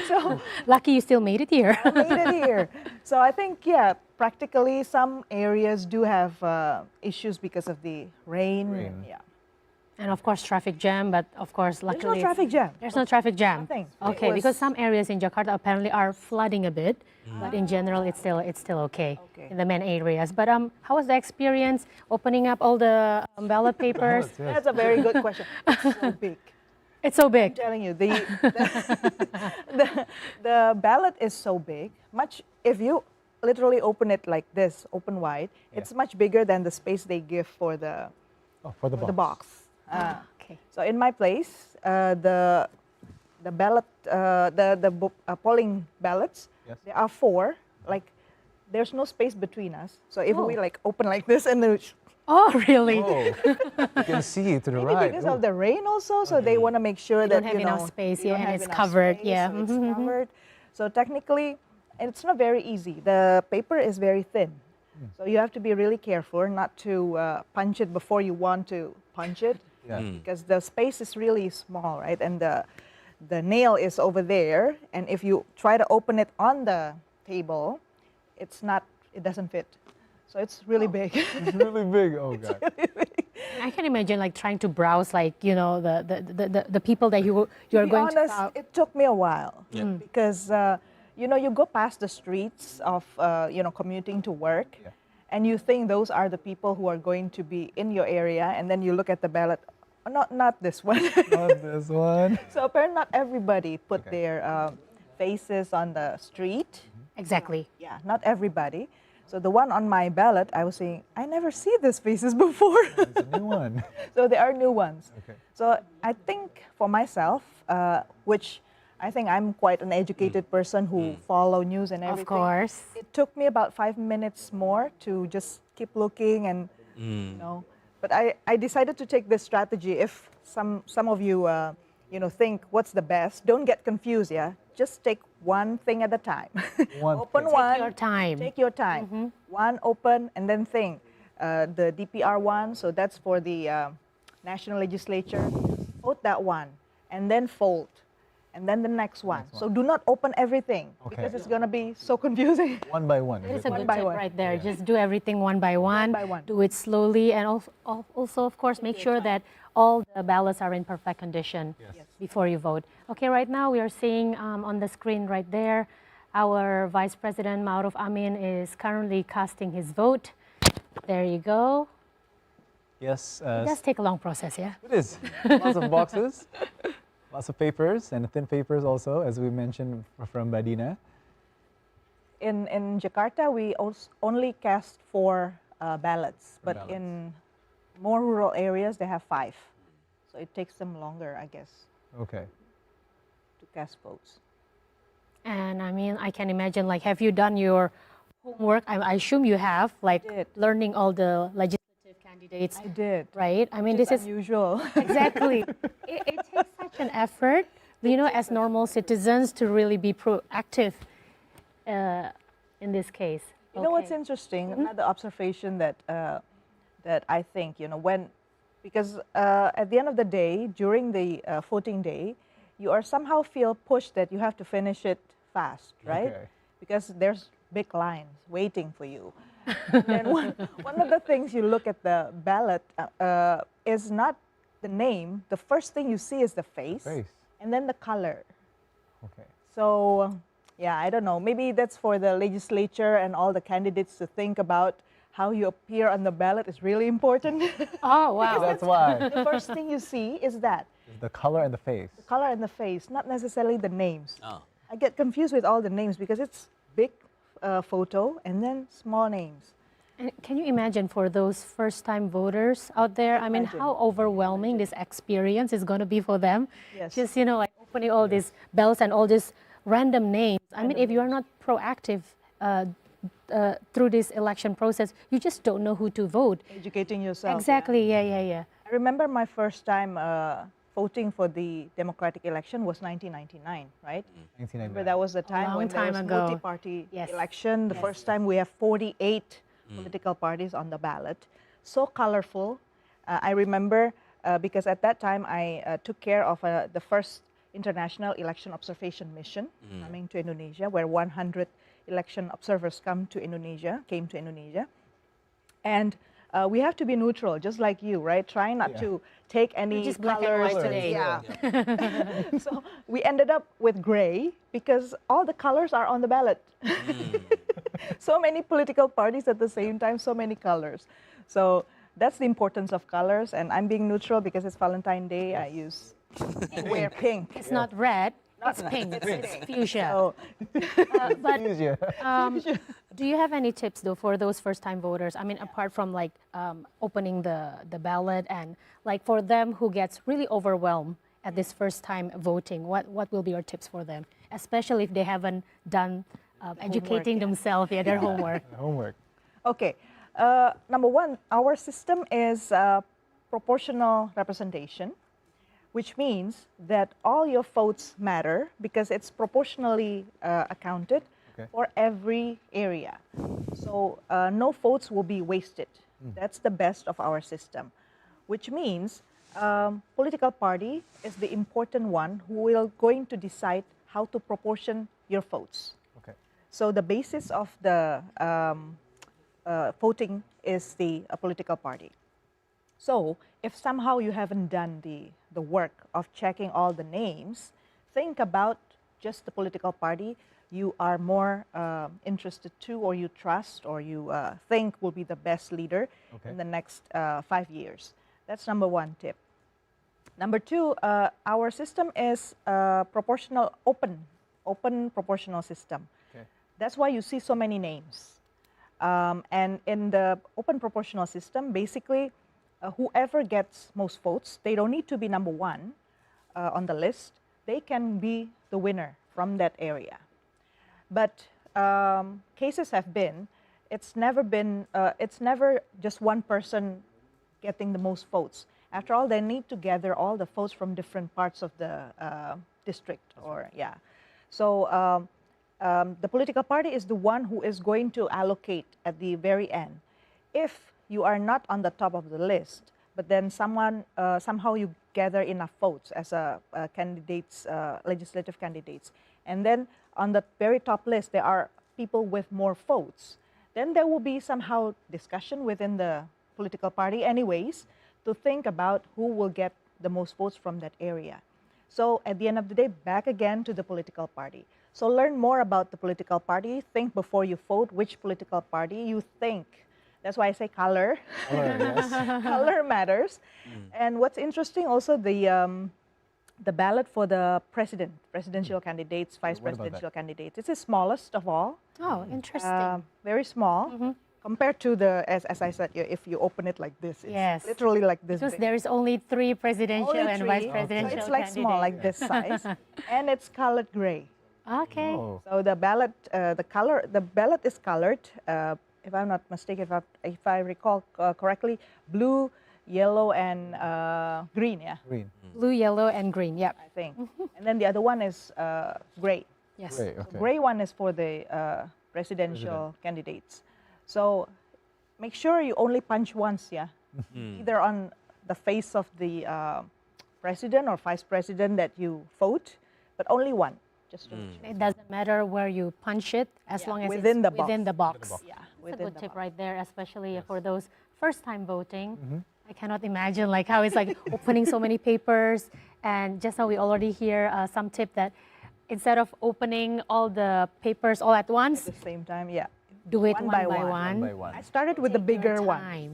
So Lucky you still made it here. I made it here. So I think, yeah, practically some areas do have issues because of the rain. Yeah. And of course, traffic jam, but of course, There's luckily, no traffic jam. there's no traffic jam. Nothing. Okay, It because was- some areas in Jakarta apparently are flooding a bit, but in general, it's still okay, Okay. in the main areas. But how was the experience opening up all the ballot papers? That's a very good question. It's so big. It's so I'm big. telling you, the ballot is so big. Much if you literally open it like this, open wide, it's much bigger than the space they give for the For the box. Okay. So in my place, the ballot, polling ballots, Yes. there are 4. Like, there's no space between us. So if we Oh. like open like this and then Oh, really? Oh, you can see to the maybe right. because of the rain also, so they want to make sure You that don't have enough know, space, you yeah, don't and have it's enough covered, space, yeah. so it's covered. So technically, it's not very easy. The paper is very thin, so you have to be really careful not to punch it before you want to punch it, Yeah. because the space is really small, right? And the nail is over there, and if you try to open it on the table, it doesn't fit. So it's really big. It's really big. Oh God. I can imagine like trying to browse like, the people that you're To be going honest, to... it took me a while because you go past the streets of commuting to work, Yeah. and you think those are the people who are going to be in your area, and then you look at the ballot, not this one. Not this one. So apparently not everybody put Okay. their faces on the street. Exactly. Yeah, not everybody. So the one on my ballot, I was saying, I never see these faces before. It's a new one. So there are new ones. Okay. So I think for myself, which I think I'm quite an educated person who follow news and everything. Of course. It took me about 5 minutes more to just keep looking and But I decided to take this strategy. If some of you think what's the best, don't get confused. Yeah, just take one thing at a time. One Open thing. one. Take your time. Take your time. One open and then think. The DPR one, so that's for the national legislature. Vote that one and then fold. And then the next one. So do not open everything because it's going to be so confusing. One by one. It's a One good by tip one. right there. Just do everything one by one. by one. Do it slowly, and also, of course, make sure that all the ballots are in perfect condition before you vote. Okay, right now we are seeing on the screen right there, our Vice President Ma'ruf Amin is currently casting his vote. There you go. Yes. It does take a long process, yeah? It is. Lots of boxes, lots of papers, and thin papers also, as we mentioned from Badina. In Jakarta, we only cast 4 ballots, but ballots. in more rural areas, they have 5. So it takes them longer, I guess, Okay. to cast votes. And I mean, I can imagine, like, have you done your homework? I assume you have, like, did. learning all the legislative candidates, I did. right? I mean, this is unusual. exactly. It takes such an effort, as normal citizens, to really be proactive in this case. You know what's Okay. interesting? Another observation that I think, because at the end of the day, during the voting day, you are somehow feel pushed that you have to finish it fast, right? Okay. Because there's big lines waiting for you. And then one of the things you look at the ballot is not the name. The first thing you see is the face, and then the color. Okay. So, yeah, I don't know. Maybe that's for the legislature and all the candidates to think about how you appear on the ballot is really important. Oh, wow. That's why. The first thing you see is that, The color and the face. the color and the face, not necessarily the names. Oh. I get confused with all the names because it's big photo and then small names. And can you imagine for those first-time voters out there? I mean, Imagine. how overwhelming this experience is going to be for them. Yes. Just, like opening all these bells and all these random names. I mean, if you are not proactive through this election process, you just don't know who to vote. Educating yourself. Exactly, yeah. I remember my first time voting for the democratic election was 1999, right? Remember 1999. that was the time long when there time was ago. multi-party Yes. election. The first time we have 48 political parties on the ballot. So colorful. I remember because at that time I took care of the first international election observation mission coming to Indonesia, where 100 election observers came to Indonesia. And we have to be neutral, just like you, right? Try not to take any just black and colors. white today. Yeah. So we ended up with gray because all the colors are on the ballot. So many political parties at the same time, so many colors. So that's the importance of colors. And I'm being neutral because it's Valentine's Day. I wear pink. It's not red, it's pink, it's fuchsia. So, But Yeah. do you have any tips though for those first-time voters? I mean, apart from like opening the ballot and like for them who gets really overwhelmed at this first-time voting, what will be your tips for them, especially if they haven't done educating themselves, their homework? Homework. okay. Number one, our system is proportional representation, which means that all your votes matter because it's proportionally accounted for every area. So no votes will be wasted. That's the best of our system, which means political party is the important one who will going to decide how to proportion your votes. Okay. So the basis of the voting is the political party. So if somehow you haven't done the work of checking all the names, think about just the political party you are more interested to, or you trust, or you think will be the best leader in the next 5 years. That's number one tip. Number two, our system is proportional, open proportional system. Okay. That's why you see so many names. And in the open proportional system, basically, whoever gets most votes, they don't need to be number one on the list. They can be the winner from that area. But cases have been, it's never just one person getting the most votes. After all, they need to gather all the votes from different parts of the district, or yeah. So the political party is the one who is going to allocate at the very end. If you are not on the top of the list, but then somehow you gather enough votes as candidates, legislative candidates, and then on the very top list there are people with more votes, then there will be somehow discussion within the political party anyways to think about who will get the most votes from that area. So at the end of the day, back again to the political party. So learn more about the political party. Think before you vote which political party you think. That's why I say color. Color, yes. Color matters. And what's interesting also, the ballot for the presidential candidates, vice What about presidential candidates. It's the smallest of all. Oh, interesting. Very small. Compared to as I said, if you open it like this, it's Yes. literally like this Because big. there is only 3 presidential Only and three. vice So presidential it's like small, like this size, and it's colored gray. Okay. Oh. So the ballot, the ballot is colored. If I'm not mistaken, if I recall correctly, blue, yellow, and green. Yeah, Green. Blue, yellow, and green. Yep. I think. And then the other one is gray. Yes. Great. So Okay. gray one is for the presidential candidates. So make sure you only punch once, yeah, either on the face of the president or vice president that you vote, but only one, just to make sure. It doesn't matter where you punch it as Yeah, long as within it's the box. within the box. Yeah, That's a within good the tip box. right there, especially for those first-time voting. I cannot imagine like how it's like opening so many papers. And just now we already hear some tip that instead of opening all the papers all at once, At the same time, yeah. do it One one by by one. one. One by one. I started with the Take your bigger one. time.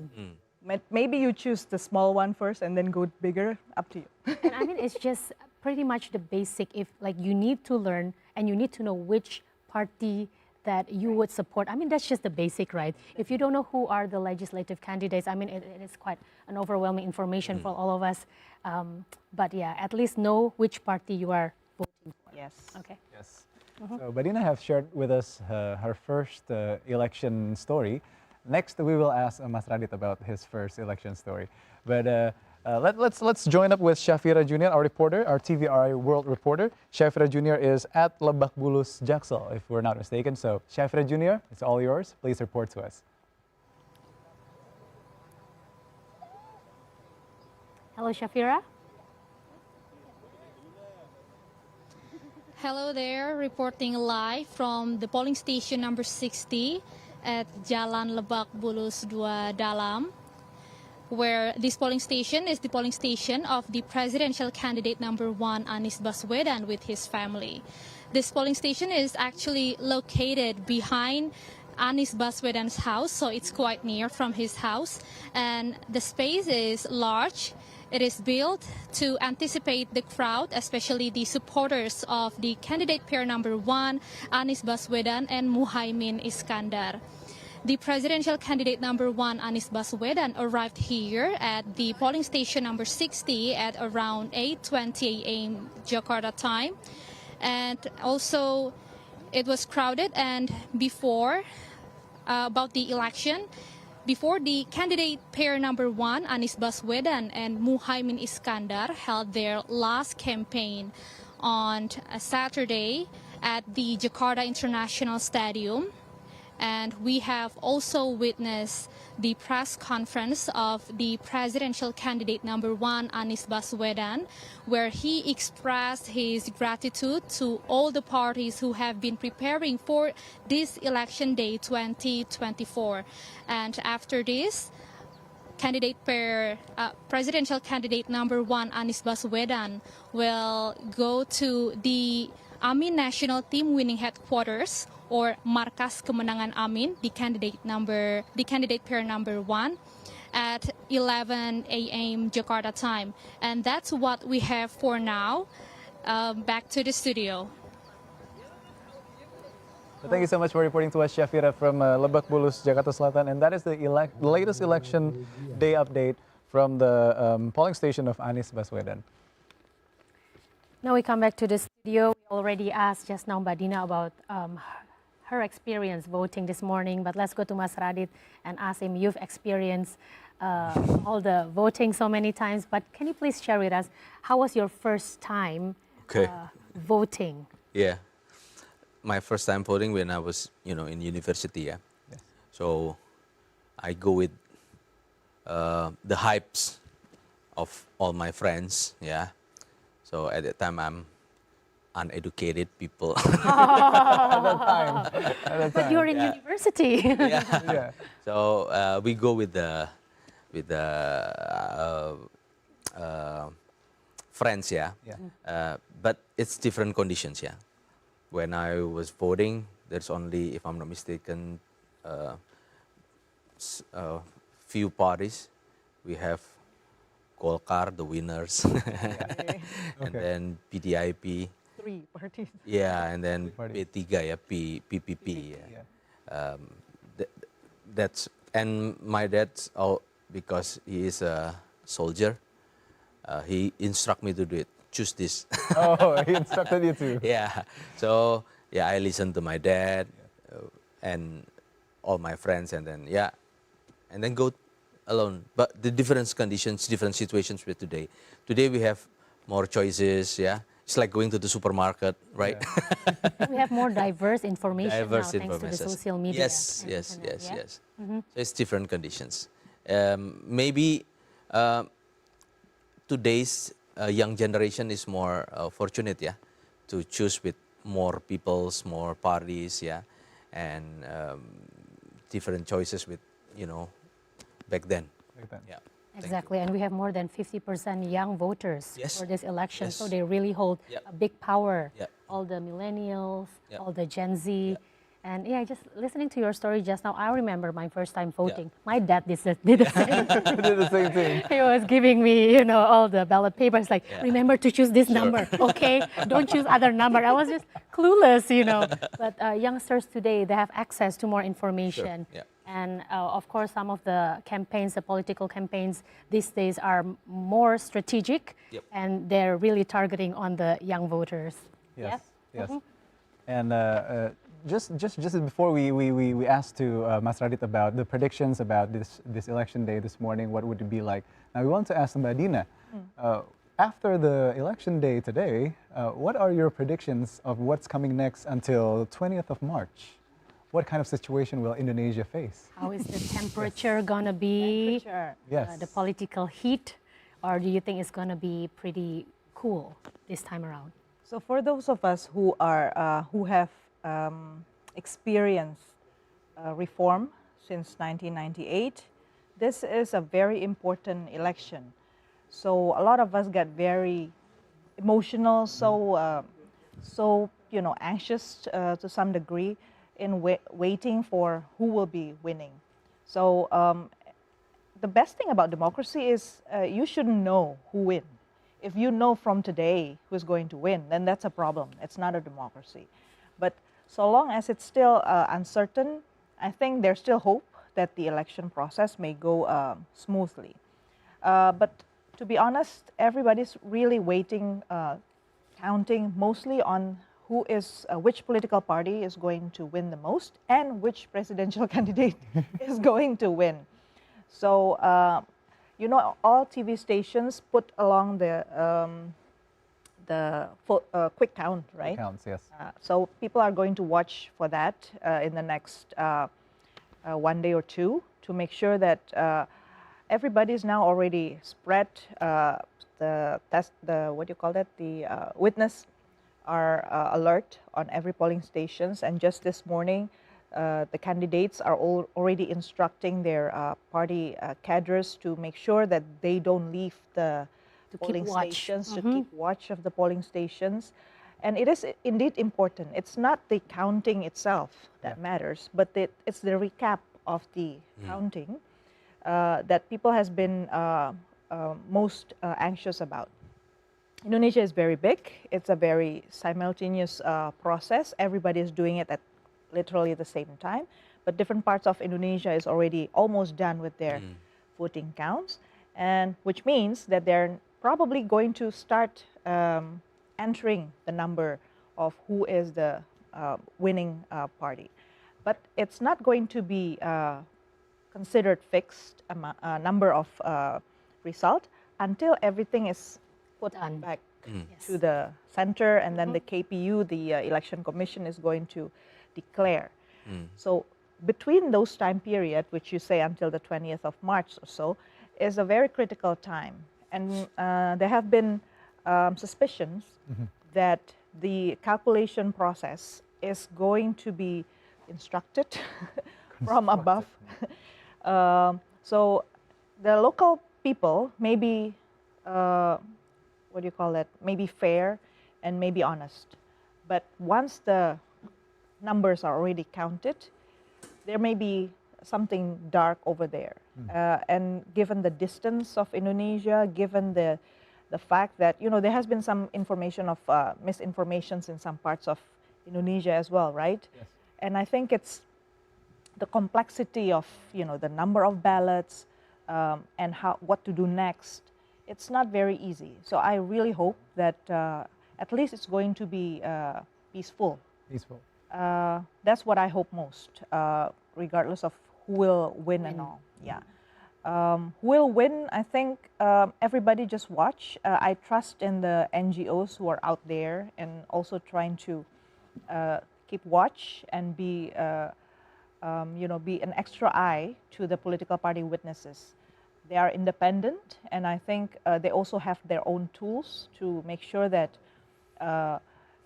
Maybe you choose the small one first and then go bigger. Up to you. And I mean, it's just pretty much the basic. If like you need to learn and you need to know which party that you would support. I mean, that's just the basic, right? If you don't know who are the legislative candidates, I mean, it is quite an overwhelming information for all of us. But yeah, at least know which party you are voting for. Yes. Okay. Yes. So Badina have shared with us her first election story. Next, we will ask Mas Radit about his first election story. But let's join up with Shafira Junior, our reporter, our TVRI World reporter. Shafira Junior is at Lebak Bulus, Jaksel, if we're not mistaken. So Shafira Junior, it's all yours. Please report to us. Hello, Shafira. Hello there, reporting live from the polling station number 60 at Jalan Lebak Bulus 2 Dalam, where this polling station is the polling station of the presidential candidate number 1, Anies Baswedan, with his family. This polling station is actually located behind Anies Baswedan's house, so it's quite near from his house, and the space is large. It is built to anticipate the crowd, especially the supporters of the candidate pair number 1, Anies Baswedan and Muhaimin Iskandar. The presidential candidate number 1, Anies Baswedan, arrived here at the polling station number 60 at around 8:20 a.m. Jakarta time. And also, it was crowded, and before, about the election, before the candidate pair number 1, Anies Baswedan and Muhaimin Iskandar, held their last campaign on a Saturday at the Jakarta International Stadium. And we have also witnessed the press conference of the presidential candidate number 1, Anies Baswedan, where he expressed his gratitude to all the parties who have been preparing for this election day 2024. And after this, presidential candidate number 1, Anies Baswedan, will go to the Amin National Team Winning Headquarters, or Markas Kemenangan Amin, the candidate pair number 1, at 11 a.m. Jakarta time. And that's what we have for now. Back to the studio. Thank you so much for reporting to us, Syafira, from Lebak Bulus, Jakarta Selatan. And that is the latest election day update from the polling station of Anies Baswedan. Now we come back to the studio. We already asked just now Mbak Dina about her experience voting this morning, but let's go to Mas Radit and ask him, you've experienced all the voting so many times, but can you please share with us, how was your first time voting? Yeah, my first time voting when I was, in university, yeah. Yes. So I go with the hypes of all my friends, yeah. So at that time, I'm uneducated people. At that time. But you're in university. Yeah. So we go with the friends, yeah. But it's different conditions, yeah. When I was voting, there's only, if I'm not mistaken, few parties. We have Golkar, the winners, and then PDIP. 3 parties. Yeah, and then P3, yeah, PPP. Yeah. That's, and my dad's, because he is a soldier, he instructed me to do it. Choose this. Oh, he instructed you to. Yeah. So yeah, I listened to my dad and all my friends, and then and then go alone. But the different conditions, different situations with today. Today we have more choices. Yeah. It's like going to the supermarket, right? Yeah. We have more diverse information now, thanks to the social media. Yes. So it's different conditions. Maybe today's young generation is more fortunate, yeah, to choose with more peoples, more parties, yeah, and different choices with, back then. Yeah. Exactly, and we have more than 50% young voters for this election, so they really hold a big power. All the millennials, all the Gen Z, and just listening to your story just now, I remember my first time voting. My dad did the same. Did the same thing. He was giving me, all the ballot papers, like, remember to choose this number, okay? Don't choose other number. I was just clueless, But youngsters today, they have access to more information. Sure. And of course, some of the campaigns, the political campaigns these days are more strategic, and they're really targeting on the young voters. Yes. And just before we asked to Mas Radit about the predictions about this election day this morning, what would it be like? Now we want to ask Mbak Dina, after the election day today, what are your predictions of what's coming next until 20th of March? What kind of situation will Indonesia face? How is the temperature gonna be? Yes. The political heat, or do you think it's gonna be pretty cool this time around? So for those of us who have experienced reform since 1998, this is a very important election. So a lot of us get very emotional, so anxious to some degree in waiting for who will be winning. So the best thing about democracy is you shouldn't know who wins. If you know from today who's going to win, then that's a problem. It's not a democracy. But so long as it's still uncertain, I think there's still hope that the election process may go smoothly. But to be honest, everybody's really waiting, counting mostly on which political party is going to win the most and which presidential candidate is going to win. So, all TV stations put along the quick count, right? Counts, yes. So people are going to watch for that in the next 1 day or two to make sure that everybody's now already spread the witness are alert on every polling stations. And just this morning, the candidates are already instructing their party cadres to make sure that they don't leave the polling stations, to keep watch of the polling stations. And it is indeed important. It's not the counting itself that matters, but it's the recap of the counting that people has been most anxious about. Indonesia is very big. It's a very simultaneous process. Everybody is doing it at literally the same time, but different parts of Indonesia is already almost done with their voting counts, and which means that they're probably going to start entering the number of who is the winning party. But it's not going to be considered fixed number of result until everything is put back to the center, and then the KPU, the Election Commission, is going to declare. So between those time period, which you say until the 20th of March or so, is a very critical time. And there have been suspicions that the calculation process is going to be instructed from above. So the local people may be, maybe fair and maybe honest. But once the numbers are already counted, there may be something dark over there. And given the distance of Indonesia, given the fact that, there has been some information of misinformations in some parts of Indonesia as well, right? Yes. And I think it's the complexity of, the number of ballots and what to do next. It's not very easy. So I really hope that at least it's going to be peaceful. Peaceful. That's what I hope most, regardless of who will win and all. Yeah. Who will win? I think everybody just watch. I trust in the NGOs who are out there and also trying to keep watch and be an extra eye to the political party witnesses. They are independent, and I think they also have their own tools to make sure that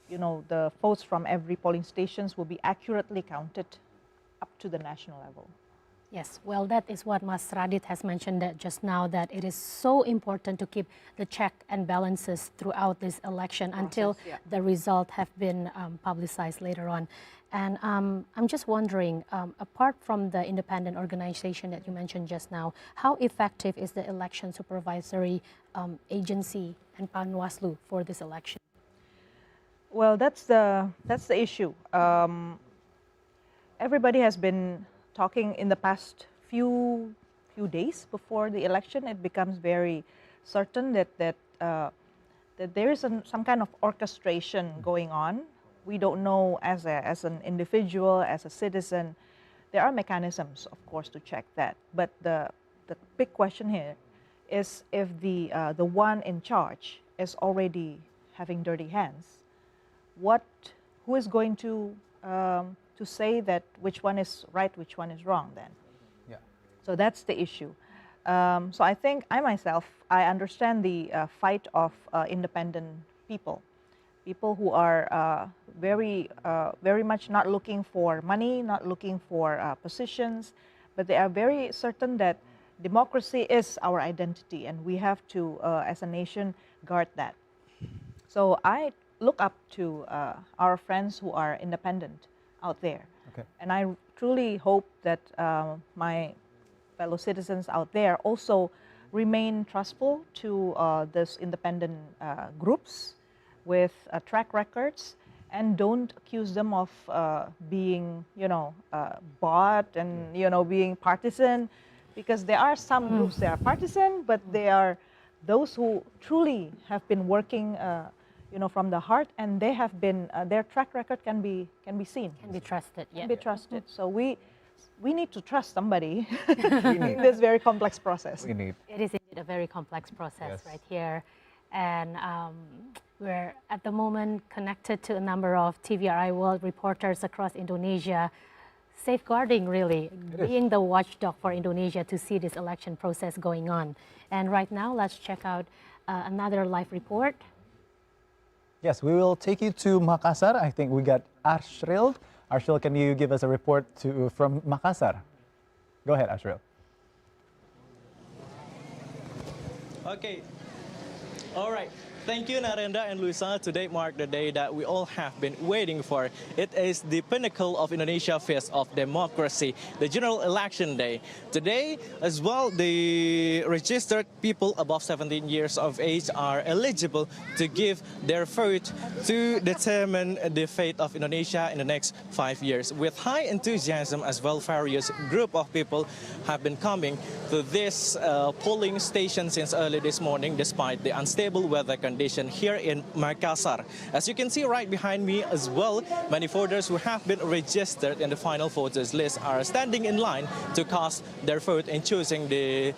the votes from every polling stations will be accurately counted up to the national level. Yes, well, that is what Mas Radit has mentioned that just now, that it is so important to keep the check and balances throughout this election until the result have been publicized later on. And I'm just wondering, apart from the independent organization that you mentioned just now, how effective is the election supervisory agency and Panwaslu for this election? Well, that's the issue. Everybody has been talking in the past few days before the election. It becomes very certain that there is some kind of orchestration going on. We don't know as an individual, as a citizen. There are mechanisms, of course, to check that. But the big question here is if the one in charge is already having dirty hands, who is going to say that which one is right, which one is wrong then? Yeah. So that's the issue. So I think I understand the fight of independent people. people who are very much not looking for money, not looking for positions, but they are very certain that democracy is our identity, and we have to, as a nation, guard that. So I look up to our friends who are independent out there. Okay. And I truly hope that my fellow citizens out there also remain trustful to these independent groups with track records, and don't accuse them of being, bought and, being partisan, because there are some groups that are partisan, but they are those who truly have been working, from the heart, and they have been, their track record can be seen. Can be trusted, yeah. Can be trusted. So we need to trust somebody in this very complex process. We need. It is indeed a very complex process Yes. right here. And we're at the moment connected to a number of TVRIWorld reporters across Indonesia, safeguarding really, being the watchdog for Indonesia to see this election process going on. And right now, let's check out another live report. Yes, we will take you to Makassar. I think we got Ashril. Ashril, can you give us a report from Makassar? Go ahead, Ashril. Okay. All right. Thank you, Narendra and Luisa. Today marked the day that we all have been waiting for. It is the pinnacle of Indonesia Fest of Democracy, the General Election Day. Today, as well, the registered people above 17 years of age are eligible to give their vote to determine the fate of Indonesia in the next 5 years. With high enthusiasm as well, various group of people have been coming to this polling station since early this morning, despite the unstable weather conditions here in Makassar. As you can see right behind me as well, many voters who have been registered in the final voters list are standing in line to cast their vote in choosing the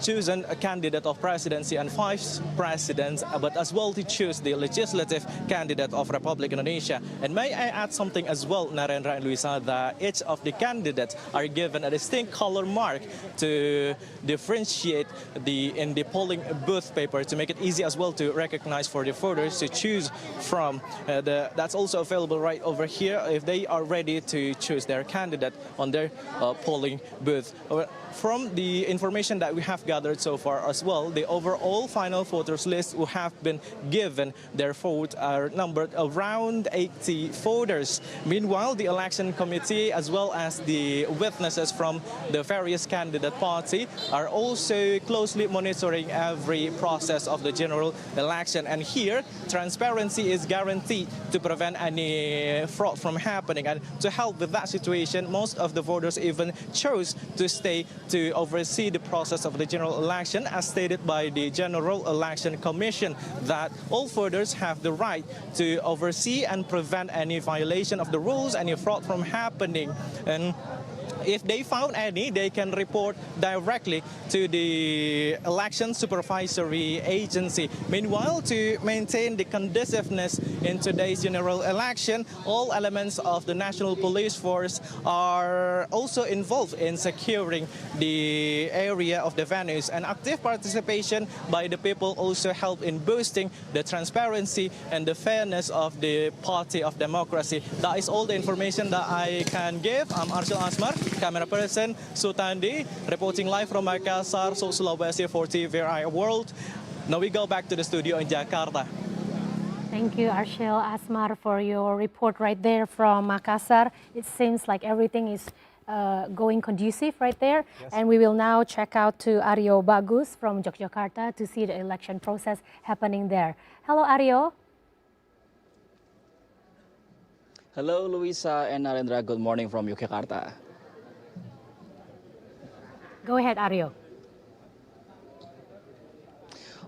chosen a candidate of presidency and vice presidents, but as well to choose the legislative candidate of Republic Indonesia. And may I add something as well, Narendra and Luisa, that each of the candidates are given a distinct color mark to differentiate in the polling booth paper, to make it easy as well to recognize for the voters to choose from. That's also available right over here if they are ready to choose their candidate on their polling booth. From the information that we have gathered so far as well, the overall final voters list who have been given their vote are numbered around 80 voters. Meanwhile, the election committee as well as the witnesses from the various candidate party are also closely monitoring every process of the general election. And here, transparency is guaranteed to prevent any fraud from happening. And to help with that situation, most of the voters even chose to stay to oversee the process of the general election, as stated by the General Election Commission, that all voters have the right to oversee and prevent any violation of the rules, any fraud from happening. And if they found any, they can report directly to the election supervisory agency. Meanwhile, to maintain the conduciveness in today's general election, all elements of the National Police Force are also involved in securing the area of the venues, and active participation by the people also help in boosting the transparency and the fairness of the Party of Democracy. That is all the information that I can give. I'm Arshil Asmar, camera person Sutandi, reporting live from Makassar, Sulawesi for TVRIWorld. Now we go back to the studio in Jakarta. Thank you, Arshil Asmar, for your report right there from Makassar. It seems like everything is going conducive right there. Yes. And we will now check out to Aryo Bagus from Yogyakarta to see the election process happening there. Hello, Aryo. Hello, Luisa and Narendra. Good morning from Yogyakarta. Go ahead, Aryo.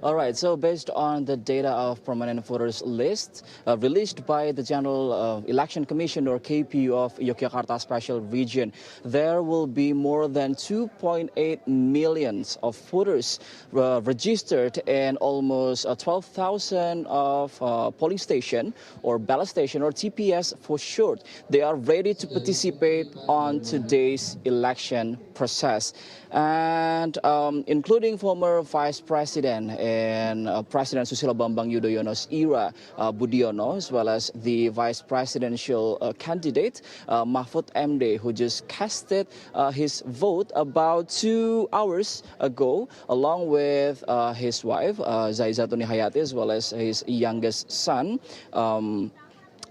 All right, so based on the data of permanent voters list released by the General Election Commission, or KPU, of Yogyakarta Special Region, there will be more than 2.8 million of voters registered, and almost 12,000 of polling station or ballot station, or TPS for short. They are ready to participate on today's election process, and including former Vice President in President Susilo Bambang Yudhoyono's era, Budiono, as well as the vice presidential candidate, Mahfud MD, who just casted his vote about 2 hours ago, along with his wife, Zaizatuni Hayati, as well as his youngest son,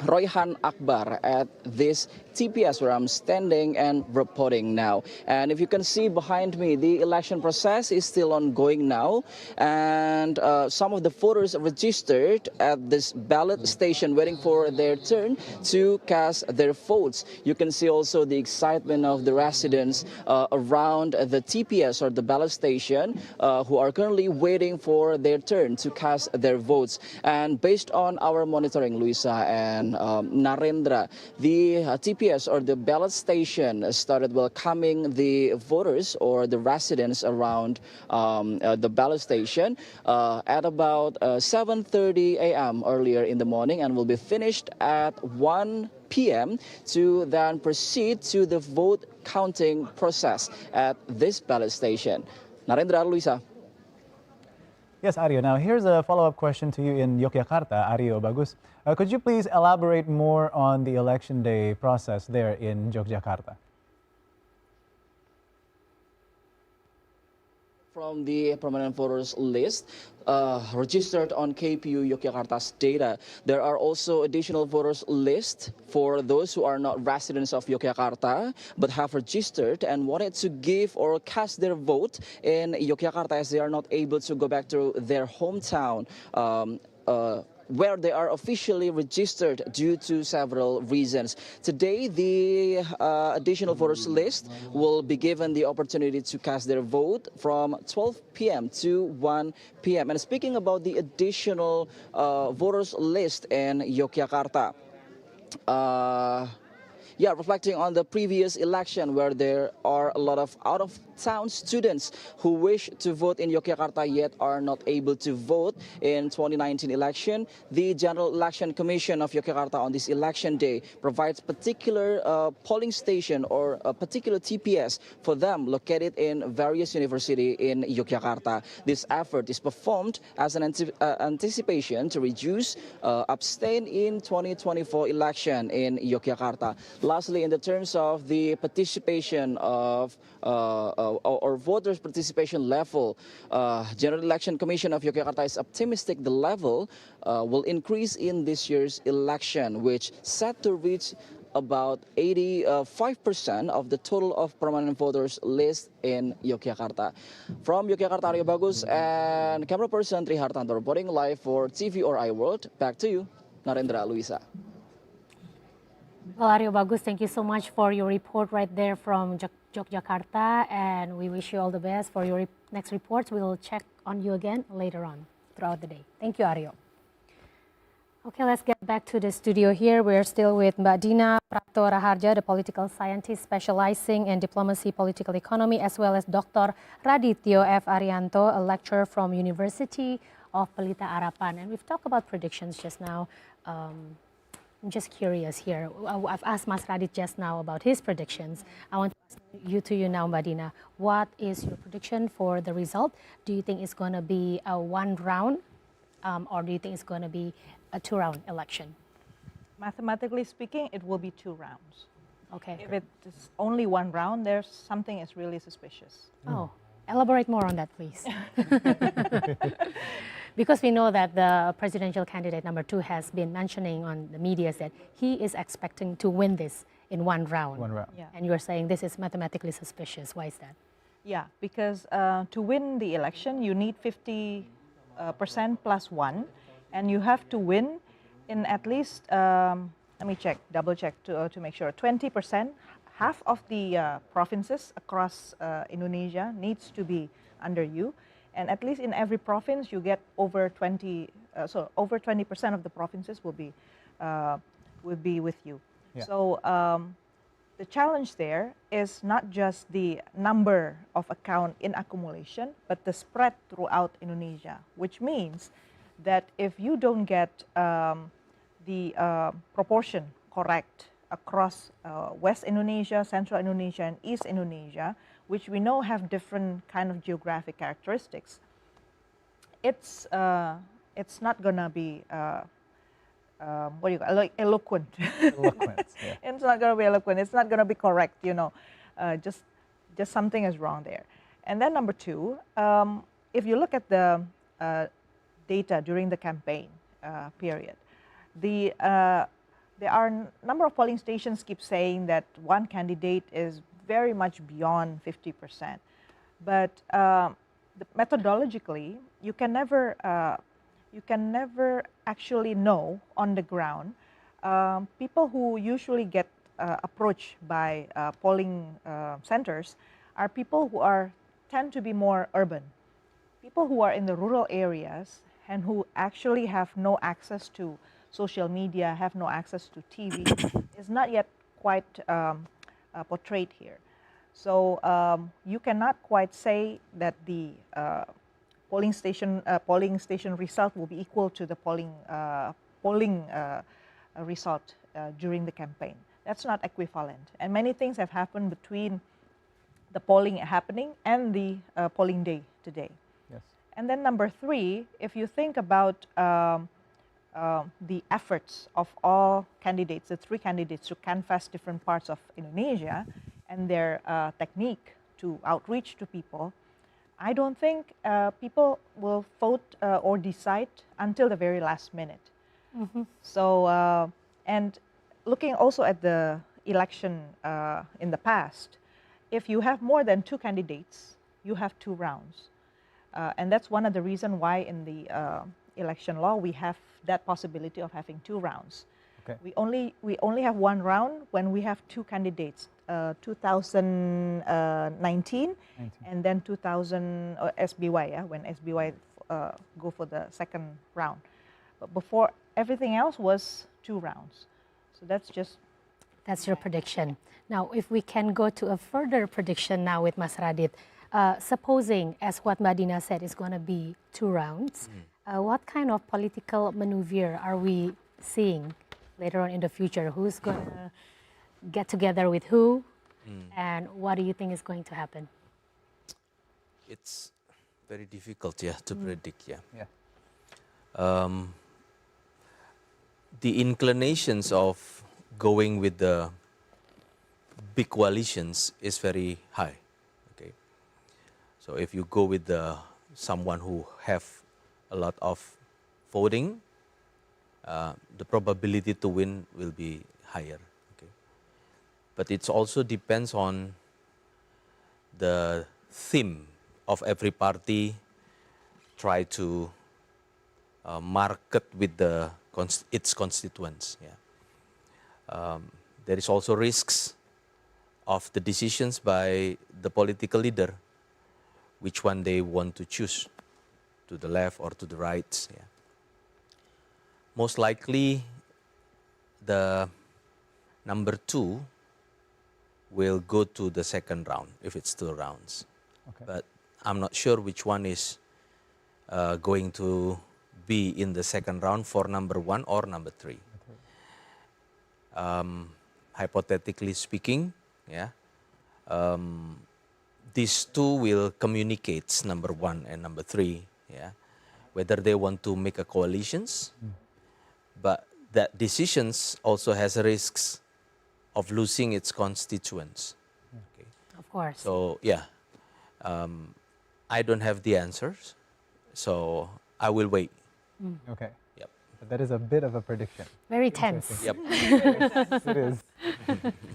Royhan Akbar, at this TPS where I'm standing and reporting now. And if you can see behind me, the election process is still ongoing now, and some of the voters registered at this ballot station waiting for their turn to cast their votes. You can see also the excitement of the residents around the TPS or the ballot station who are currently waiting for their turn to cast their votes. And based on our monitoring, Luisa and Narendra, the TPS or the ballot station started welcoming the voters or the residents around the ballot station at about 7:30 a.m. earlier in the morning, and will be finished at 1 p.m. to then proceed to the vote counting process at this ballot station. Narendra, Luisa. Yes, Aryo. Now, here's a follow-up question to you in Yogyakarta, Aryo Bagus. Could you please elaborate more on the election day process there in Yogyakarta? From the permanent voters list registered on KPU Yogyakarta's data, there are also additional voters list for those who are not residents of Yogyakarta but have registered and wanted to give or cast their vote in Yogyakarta, as they are not able to go back to their hometown where they are officially registered due to several reasons. Today, the additional voters list will be given the opportunity to cast their vote from 12 p.m. to 1 p.m. And speaking about the additional voters list in Yogyakarta, reflecting on the previous election where there are a lot of out-of-town students who wish to vote in Yogyakarta yet are not able to vote in 2019 election, the General Election Commission of Yogyakarta on this election day provides particular polling station or a particular TPS for them located in various universities in Yogyakarta. This effort is performed as an anticipation to reduce abstain in 2024 election in Yogyakarta. Lastly, in the terms of the participation of or voters' participation level, General Election Commission of Yogyakarta is optimistic the level will increase in this year's election, which set to reach about 85% of the total of permanent voters list in Yogyakarta. From Yogyakarta, Aryo Bagus and camera person Tri Hartanto reporting live for TVRIWorld. Back to you, Narendra, Luisa. Well, Aryo Bagus, thank you so much for your report right there from Yogyakarta, and we wish you all the best for your next reports. We will check on you again later on throughout the day. Thank you, Aryo. Okay, let's get back to the studio here. We're still with Mbak Dina Prapto Raharja, the political scientist specializing in diplomacy, political economy, as well as Dr. Radityo F. Arianto, a lecturer from University of Pelita Harapan. And we've talked about predictions just now. I'm just curious here. I've asked Mas Radit just now about his predictions. I want to ask you now, Mbak Dina. What is your prediction for the result? Do you think it's going to be a one round or do you think it's going to be a two-round election? Mathematically speaking, it will be 2 rounds. Okay. If it's only 1 round, there's something is really suspicious. Oh, elaborate more on that, please. Because we know that the presidential candidate number 2 has been mentioning on the media that he is expecting to win this in 1 round. 1 round. Yeah. And you're saying this is mathematically suspicious. Why is that? Yeah, because to win the election, you need 50% plus 1, and you have to win in at least, let me check, double check to make sure, 20%, half of the provinces across Indonesia needs to be under you. And at least in every province, you get over 20%. So over 20% of the provinces will be with you. Yeah. So the challenge there is not just the number of account in accumulation, but the spread throughout Indonesia, which means that if you don't get the proportion correct across West Indonesia, Central Indonesia, and East Indonesia, which we know have different kind of geographic characteristics, it's not gonna be what do you call, like eloquent. Eloquent, yeah. It's not gonna be eloquent. It's not gonna be correct. Just something is wrong there. And then number two, if you look at the data during the campaign period, there are a number of polling stations keep saying that one candidate is very much beyond 50%. But methodologically, you can never actually know on the ground. People who usually get approached by polling centers are people who tend to be more urban. People who are in the rural areas and who actually have no access to social media, have no access to TV, is not yet quite portrayed here. So you cannot quite say that the polling station result will be equal to the polling result during the campaign. That's not equivalent. And many things have happened between the polling happening and the polling day today. Yes. And then number three, if you think about the efforts of all candidates, the three candidates, to canvass different parts of Indonesia and their technique to outreach to people, I don't think people will vote or decide until the very last minute. So, and looking also at the election in the past, if you have more than two candidates, you have two rounds. And that's one of the reasons why in the election law we have that possibility of having two rounds. Okay. We only have one round when we have two candidates, 2019 and then 2000 SBY, yeah, when SBY go for the second round. But before, everything else was two rounds. So that's your prediction. Now, if we can go to a further prediction now with Mas Radit, supposing, as what Mbak Dina said, is going to be two rounds, what kind of political maneuver are we seeing later on in the future? Who's going to get together with who? And what do you think is going to happen? It's very difficult, to predict, Yeah. The inclinations of going with the big coalitions is very high. Okay, so if you go with someone who have a lot of voting, the probability to win will be higher. Okay, but it also depends on the theme of every party. Try to market with its constituents. Yeah. There is also risks of the decisions by the political leader, which one they want to choose, to the left or to the right. Yeah. Most likely, the number two will go to the second round if it's two rounds. Okay. But I'm not sure which one is going to be in the second round for number one or number three. Hypothetically speaking, these two will communicate, number one and number three, whether they want to make a coalitions, but that decisions also has risks of losing its constituents. Okay. Of course. So I don't have the answers, so I will wait. Okay. Yep. But that is a bit of a prediction. Very tense. Yep. It is.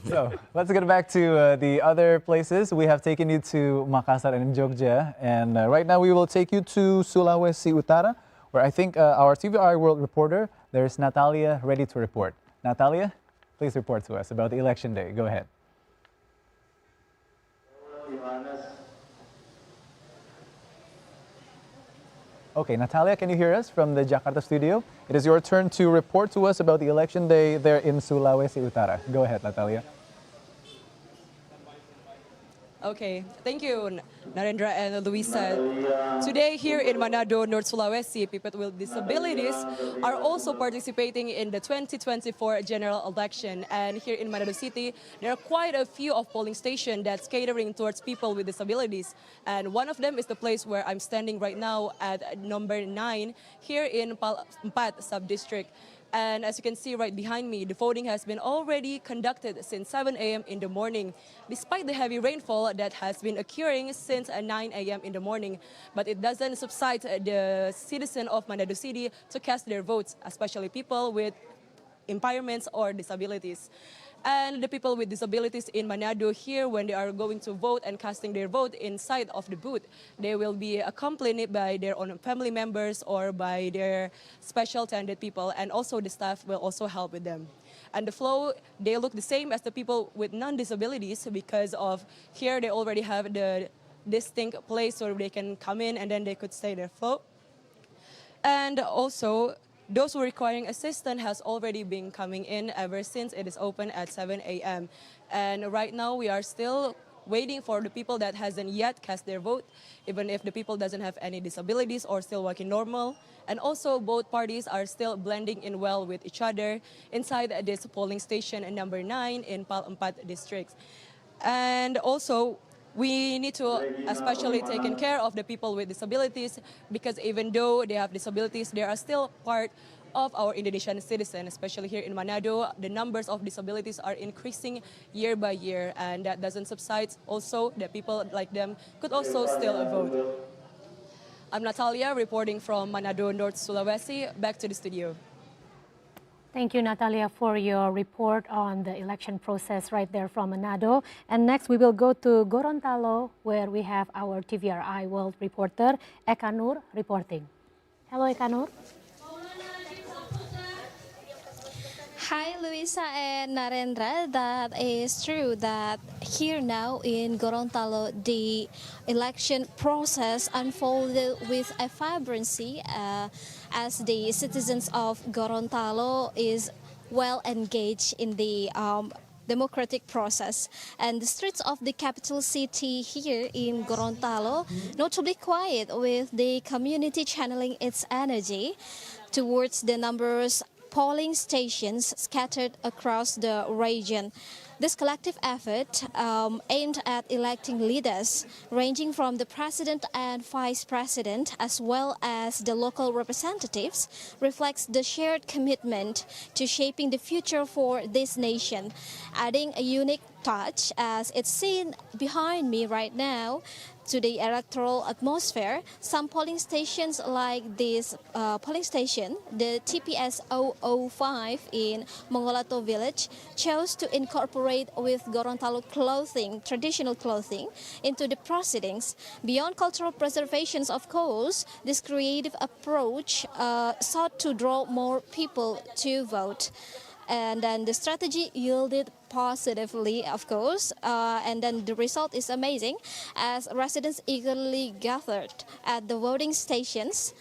So let's get back to the other places. We have taken you to Makassar and Jogja, and right now we will take you to Sulawesi Utara, where I think our TVRIWorld reporter, there's Natalia, ready to report. Natalia, please report to us about the election day. Go ahead. Okay, Natalia, can you hear us from the Jakarta studio? It is your turn to report to us about the election day there in Sulawesi Utara. Go ahead, Natalia. Okay, thank you, Narendra and Luisa. Today here in Manado, North Sulawesi, people with disabilities are also participating in the 2024 general election. And here in Manado City, there are quite a few of polling stations that's catering towards people with disabilities. And one of them is the place where I'm standing right now at number 9 here in Palmpat sub-district. And as you can see right behind me, the voting has been already conducted since 7 a.m. in the morning, despite the heavy rainfall that has been occurring since 9 a.m. in the morning. But it doesn't subside the citizens of Manado City to cast their votes, especially people with impairments or disabilities. And the people with disabilities in Manado here, when they are going to vote and casting their vote inside of the booth, they will be accompanied by their own family members or by their special talented people, and also the staff will also help with them. And the flow, they look the same as the people with non-disabilities, because of here they already have the distinct place where they can come in and then they could stay their flow. And also, those who are requiring assistance has already been coming in ever since it is open at 7 a.m. And right now we are still waiting for the people that hasn't yet cast their vote, even if the people doesn't have any disabilities or still working normal. And also both parties are still blending in well with each other inside this polling station at number 9 in Palmpat district. And also, we need to especially take care of the people with disabilities, because even though they have disabilities, they are still part of our Indonesian citizen, especially here in Manado. The numbers of disabilities are increasing year by year, and that doesn't subside. Also, the people like them could also still vote. I'm Natalia, reporting from Manado, North Sulawesi. Back to the studio. Thank you, Natalia, for your report on the election process right there from Manado. And next, we will go to Gorontalo, where we have our TVRI World reporter, Eka Nur, reporting. Hello, Eka Nur. Hi, Luisa and Narendra. That is true that here now in Gorontalo, the election process unfolded with a vibrancy as the citizens of Gorontalo is well engaged in the democratic process. And the streets of the capital city here in Gorontalo, notably quiet, with the community channeling its energy towards the numbers polling stations scattered across the region. This collective effort aimed at electing leaders ranging from the president and vice president as well as the local representatives reflects the shared commitment to shaping the future for this nation, adding a unique touch as it's seen behind me right now to the electoral atmosphere. Some polling stations like this polling station, the TPS 005 in Mongolato village, chose to incorporate with Gorontalo clothing, traditional clothing, into the proceedings. Beyond cultural preservations, of course, this creative approach sought to draw more people to vote. And then the strategy yielded positively, of course, and then the result is amazing as residents eagerly gathered at the voting stations,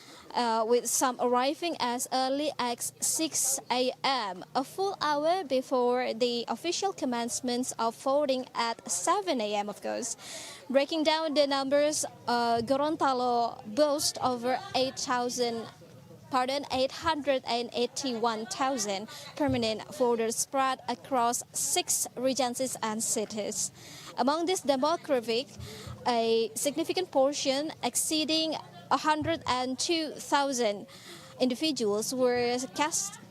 with some arriving as early as 6 a.m., a full hour before the official commencement of voting at 7 a.m., of course. Breaking down the numbers, Gorontalo boasts over 881,000 permanent voters spread across 6 regencies and cities. Among this demographic, a significant portion exceeding 102,000 individuals were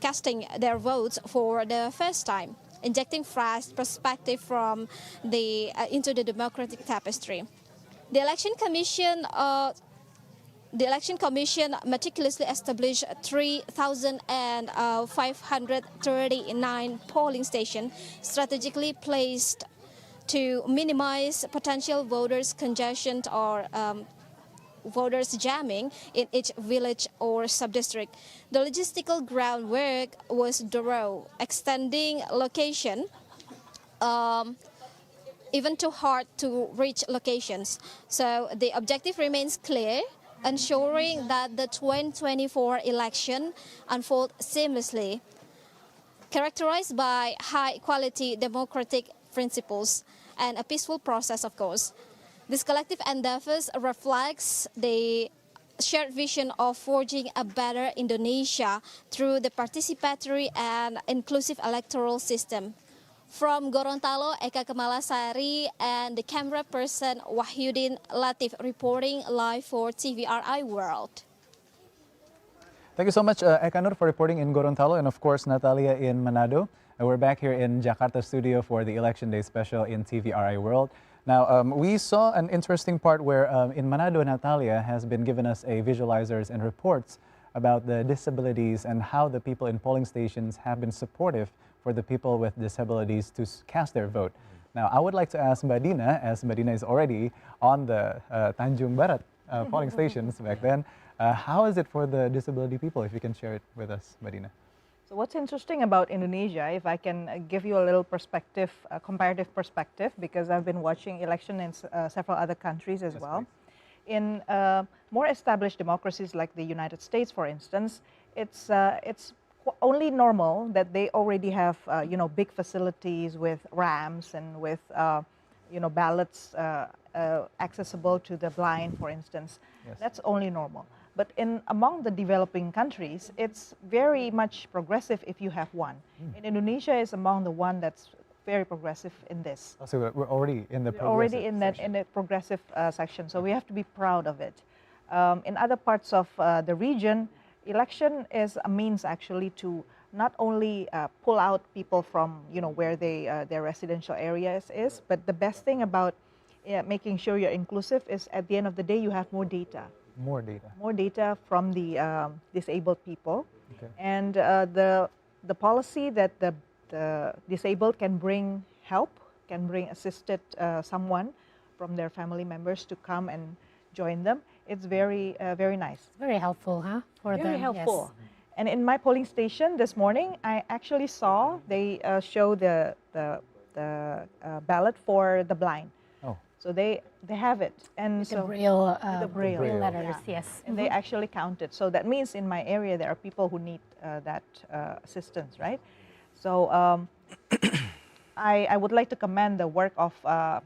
casting their votes for the first time, injecting fresh perspective from into the democratic tapestry. The Election Commission meticulously established 3,539 polling stations strategically placed to minimize potential voters' congestion or voters jamming in each village or sub-district. The logistical groundwork was thorough, extending location even to hard to reach locations. So the objective remains clear, ensuring that the 2024 election unfolds seamlessly, characterized by high-quality democratic principles. and a peaceful process, of course. This collective endeavors reflects the shared vision of forging a better Indonesia through the participatory and inclusive electoral system. From Gorontalo, Eka Kemalasari and the camera person Wahyudin Latif reporting live for TVRI World. Thank you so much, Ekanur, for reporting in Gorontalo, and of course, Natalia in Manado. We're back here in Jakarta studio for the Election Day special in TVRI World. Now, we saw an interesting part where in Manado, Natalia has been given us a visualizers and reports about the disabilities and how the people in polling stations have been supportive for the people with disabilities to cast their vote. Now, I would like to ask Mbak Dina, as Mbak Dina is already on the Tanjung Barat polling stations back then, how is it for the disability people, if you can share it with us, Mbak Dina? So what's interesting about Indonesia, if I can give you a little perspective, a comparative perspective, because I've been watching election in several other countries as well. In more established democracies like the United States, for instance, it's only normal that they already have big facilities with ramps and with ballots accessible to the blind, for instance. Yes. That's only normal. But among the developing countries, it's very much progressive if you have one. And Indonesia is among the one that's very progressive in this. Oh, so we're already in the We're already in that section. in the progressive section, so we have to be proud of it. In other parts of the region, election is a means actually to not only pull out people from where their residential areas is, but the best thing about making sure you're inclusive is at the end of the day you have more data. More data. More data from the disabled people, Okay. and the policy that the disabled can bring help, can bring assisted someone from their family members to come and join them. It's very very nice. Very helpful, huh? For Very them, helpful. And in my polling station this morning, I actually saw they show the ballot for the blind. Oh. So they have it, and Yes. so The Braille. Braille letters, Yeah. yes. And they actually count it. So that means in my area there are people who need that assistance, right? So I would like to commend the work of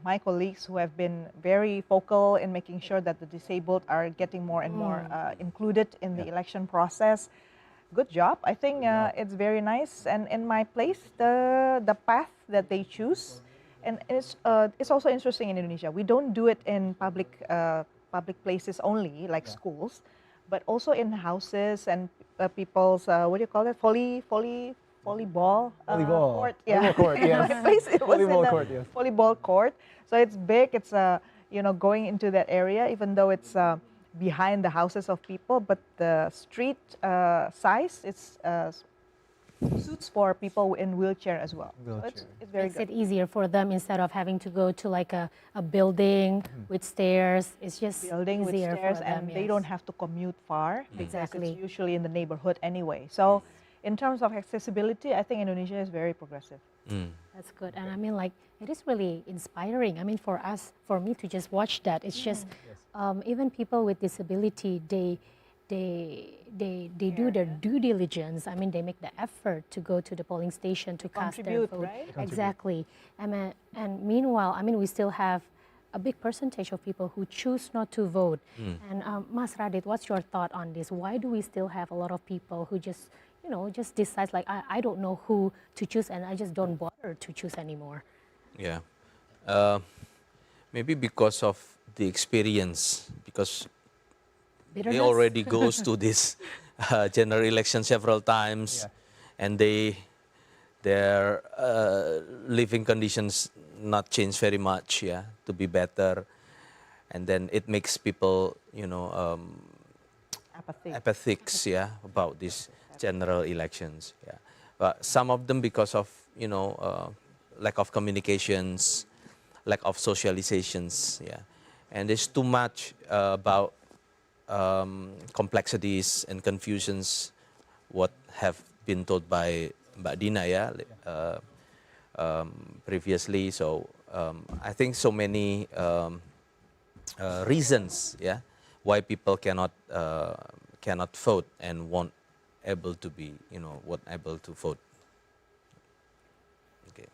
my colleagues who have been very vocal in making sure that the disabled are getting more and more included in the election process. Good job. I think it's very nice. And in my place, the path that they choose, and it's also interesting in Indonesia. We don't do it in public places only, like schools, but also in houses and people's what do you call it? Volleyball. Volleyball. Court. Yeah. Volleyball court, yes. My place, it was Volleyball in a court, yes. volleyball court. So it's big. It's going into that area, even though it's behind the houses of people, but the street size it's suits for people in wheelchair as well. So it's very Makes good. it easier for them instead of having to go to like a building with stairs. It's just Building with easier stairs, for and them, they yes. don't have to commute far because Exactly. it's usually in the neighborhood anyway. So in terms of accessibility, I think Indonesia is very progressive. That's good. And I mean, like, it is really inspiring. I mean, for us, for me to just watch that, it's just, even people with disability, they do their due diligence. I mean, they make the effort to go to the polling station to cast their contribute, vote. right? Exactly. And meanwhile, I mean, we still have a big percentage of people who choose not to vote. And Mas Radit, what's your thought on this? Why do we still have a lot of people who just, just decides like, I don't know who to choose and I just don't bother to choose anymore? Yeah. Maybe because of the experience, because they Bitterness? already goes to this general election several times, and their living conditions not change very much, to be better, and then it makes people, apathics, about these general elections, But some of them because of lack of communications, lack of socializations, and there's too much about complexities and confusions what have been told by Mbak Dina previously. So I think so many reasons why people cannot vote and won't able to be won't able to vote. Okay.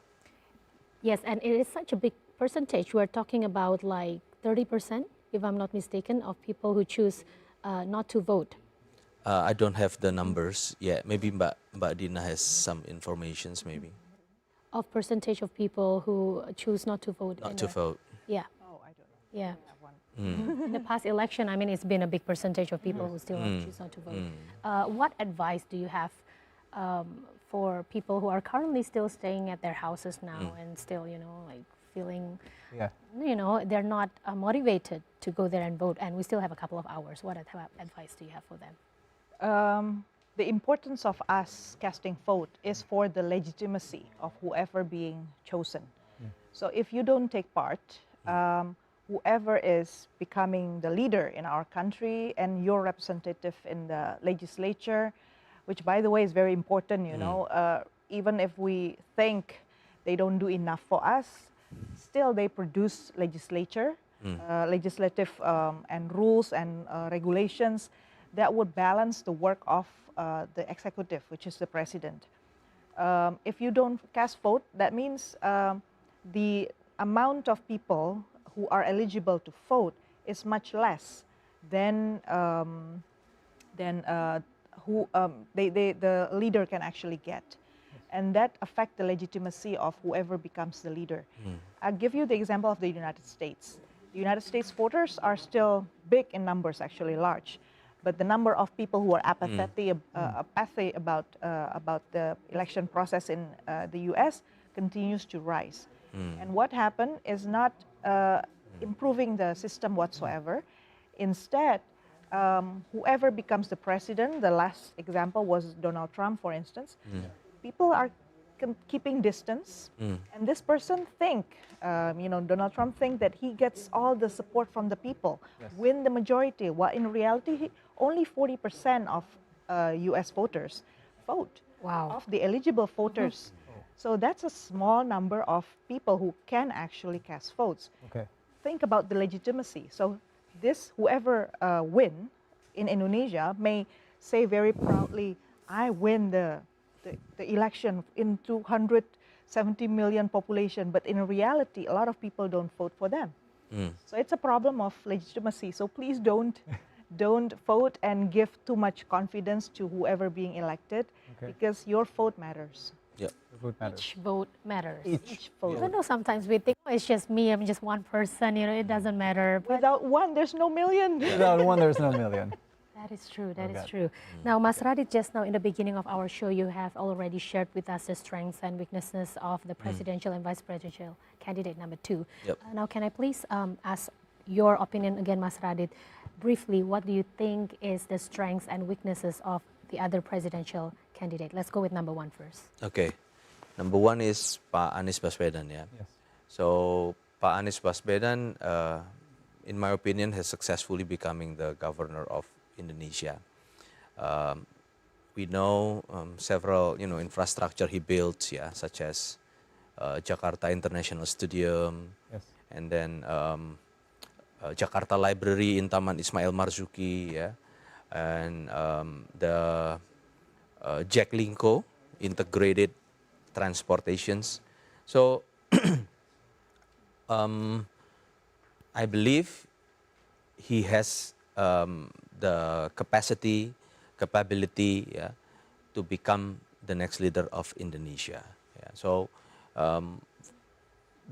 Yes, and it is such a big percentage, we're talking about like 30%, if I'm not mistaken, of people who choose not to vote. I don't have the numbers yet. Maybe Mbak Dina has some informations, maybe. Of percentage of people who choose not to vote. Not to vote. Yeah. Oh, I don't know. Yeah. That one. In the past election, I mean, it's been a big percentage of people who still choose not to vote. What advice do you have for people who are currently still staying at their houses now and still, you know, like feeling, you know, they're not motivated to go there and vote, and we still have a couple of hours? What advice do you have for them? The importance of us casting vote is for the legitimacy of whoever being chosen. So if you don't take part, whoever is becoming the leader in our country and your representative in the legislature, which by the way is very important, you know, even if we think they don't do enough for us, still they produce legislative and rules and regulations that would balance the work of the executive, which is the president. If you don't cast vote, that means the amount of people who are eligible to vote is much less than who the leader can actually get. And that affects the legitimacy of whoever becomes the leader. I'll give you the example of the United States. The United States voters are still big in numbers, actually large. But the number of people who are apathy about the election process in the US continues to rise. And what happened is not improving the system whatsoever. Instead, whoever becomes the president, the last example was Donald Trump, for instance, people are keeping distance, and this person Donald Trump think that he gets all the support from the people, win the majority, while in reality, only 40% of U.S. voters vote. Wow. Of the eligible voters. So that's a small number of people who can actually cast votes. Okay. Think about the legitimacy. So whoever win in Indonesia may say very proudly, I win the election in 270 million population, but in reality, a lot of people don't vote for them. So it's a problem of legitimacy. So please don't vote and give too much confidence to whoever being elected, because your vote matters. Yeah. Each vote matters. Each vote. Even though sometimes we think, oh, it's just me, I'm just one person, you know, it doesn't matter. But Without one, there's no million. Without one, there's no million. that is true, that is true. Now, Mas Radit, just now in the beginning of our show, you have already shared with us the strengths and weaknesses of the presidential and vice presidential candidate number 2. Yep. Now, can I please ask your opinion again, Mas Radit? Briefly, what do you think is the strengths and weaknesses of the other presidential candidate? Let's go with number 1 first. Okay. Number 1 is Pak Anies Baswedan, yeah. Yes. So Pak Anies Baswedan, in my opinion, has successfully becoming the governor of Indonesia. We know several, infrastructure he built, yeah, such as Jakarta International Stadium, and then Jakarta Library in Taman Ismail Marzuki, yeah, and the Jaklingko integrated transportations. So I believe he has the capability, yeah, to become the next leader of Indonesia. Yeah. So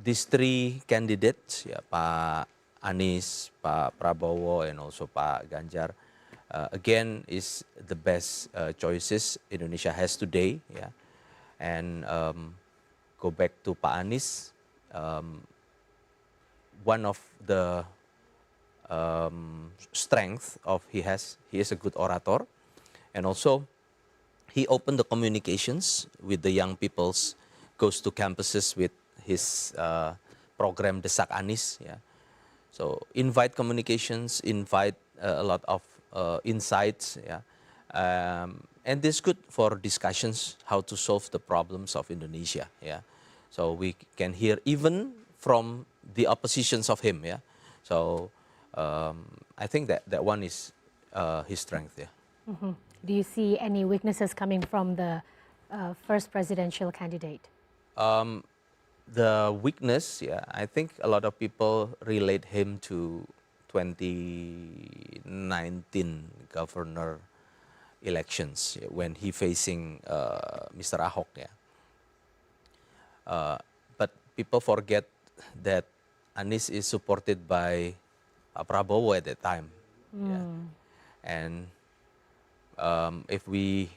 these 3 candidates, yeah, Pak Anies, Pak Prabowo, and also Pak Ganjar, again, is the best choices Indonesia has today. Yeah. And go back to Pak Anies, one of the strength of he is a good orator, and also he opened the communications with the young peoples, goes to campuses with his program Desak Anies, yeah. So invite communications, invite a lot of insights, yeah. And this is good for discussions how to solve the problems of Indonesia, yeah. So we can hear even from the oppositions of him, yeah. So I think that one is his strength, yeah. Do you see any weaknesses coming from the first presidential candidate? The weakness, yeah, I think a lot of people relate him to 2019 governor elections, yeah, when he facing Mr. Ahok, yeah. But people forget that Anies is supported by Prabowo at that time, yeah. And if we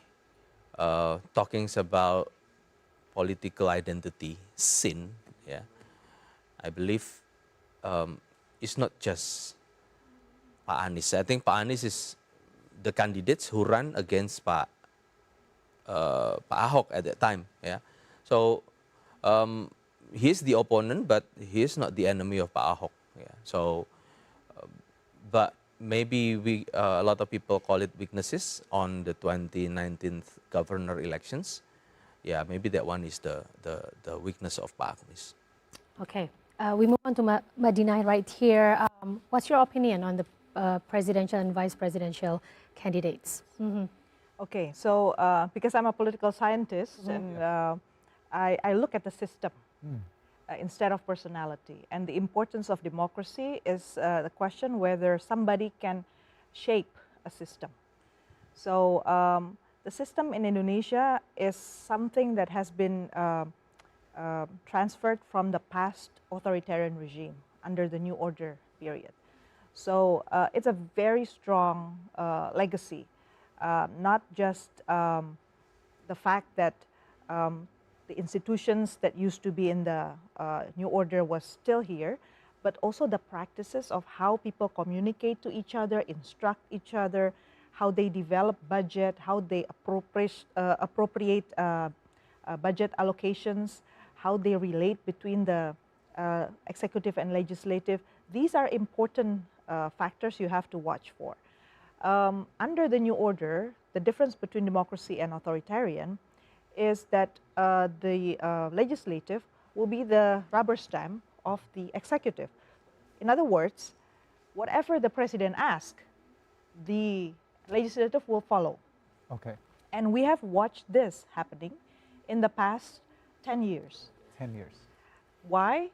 talking about political identity, sin, yeah, I believe it's not just Pak Anies. I think Pak Anies is the candidates who run against Pak Ahok at that time, yeah. So he is the opponent, but he is not the enemy of Pak Ahok, yeah. So, but maybe a lot of people call it weaknesses on the 2019 governor elections. Yeah, maybe that one is the weakness of Pak Anies. Okay, we move on to Madinah right here. What's your opinion on the presidential and vice presidential candidates? Okay, so because I'm a political scientist and I look at the system instead of personality. And the importance of democracy is the question whether somebody can shape a system. So the system in Indonesia is something that has been transferred from the past authoritarian regime under the New Order period. So it's a very strong legacy, not just the fact that the institutions that used to be in the New Order was still here, but also the practices of how people communicate to each other, instruct each other, how they develop budget, how they appropriate budget allocations, how they relate between the executive and legislative. These are important factors you have to watch for. Under the New Order, the difference between democracy and authoritarian is that the legislative will be the rubber stamp of the executive. In other words, whatever the president asks, the legislative will follow. Okay. And we have watched this happening in the past 10 years. 10 years. Why?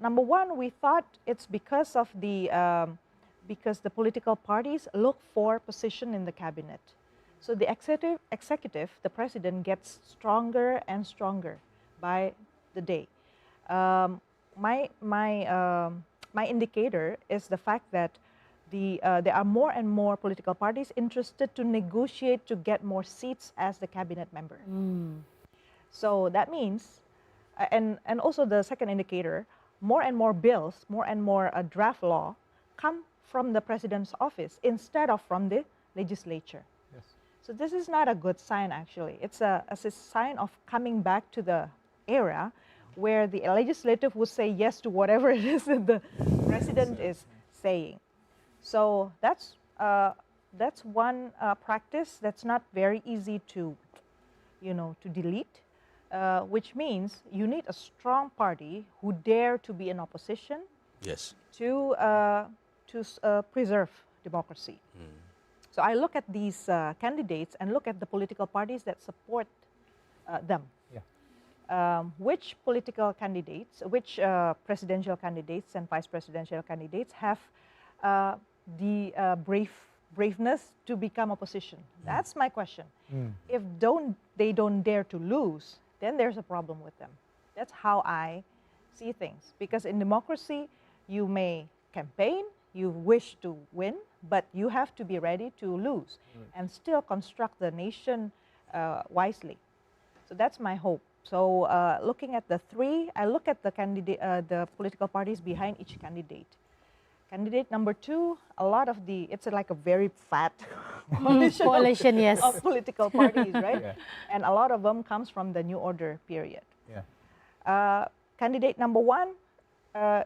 Number one, we thought it's because of because the political parties look for position in the cabinet. So the executive, the president, gets stronger and stronger by the day. My indicator is the fact that there are more and more political parties interested to negotiate to get more seats as the cabinet member. So that means, and also the second indicator, more and more bills, more and more draft law come from the president's office instead of from the legislature. Yes. So this is not a good sign, actually. It's a sign of coming back to the era where the legislative would say yes to whatever it is that the president is saying. So that's one practice that's not very easy to, to delete, which means you need a strong party who dare to be in opposition. Yes. To preserve democracy. So I look at these candidates and look at the political parties that support them. Yeah. Which political candidates, which presidential candidates and vice presidential candidates have the braveness to become opposition? That's my question. If they don't dare to lose, then there's a problem with them. That's how I see things. Because in democracy, you may campaign, you wish to win, but you have to be ready to lose and still construct the nation wisely. So that's my hope. So looking at the three, I look at the political parties behind each candidate. Candidate number two, it's like a very fat coalition, yes, of political parties, right? Yeah. And a lot of them comes from the New Order period. Yeah. Candidate number one,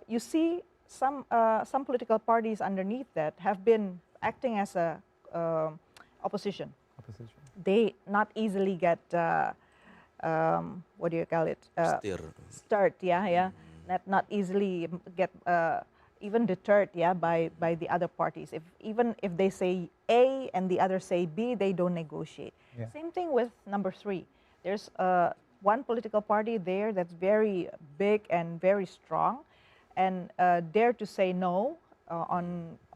you see some political parties underneath that have been acting as a opposition. They not easily get what do you call it? Stirred, yeah. Not easily get even deterred, by the other parties. Even if they say A and the others say B, they don't negotiate. Yeah. Same thing with number three. There's one political party there that's very big and very strong, and dare to say no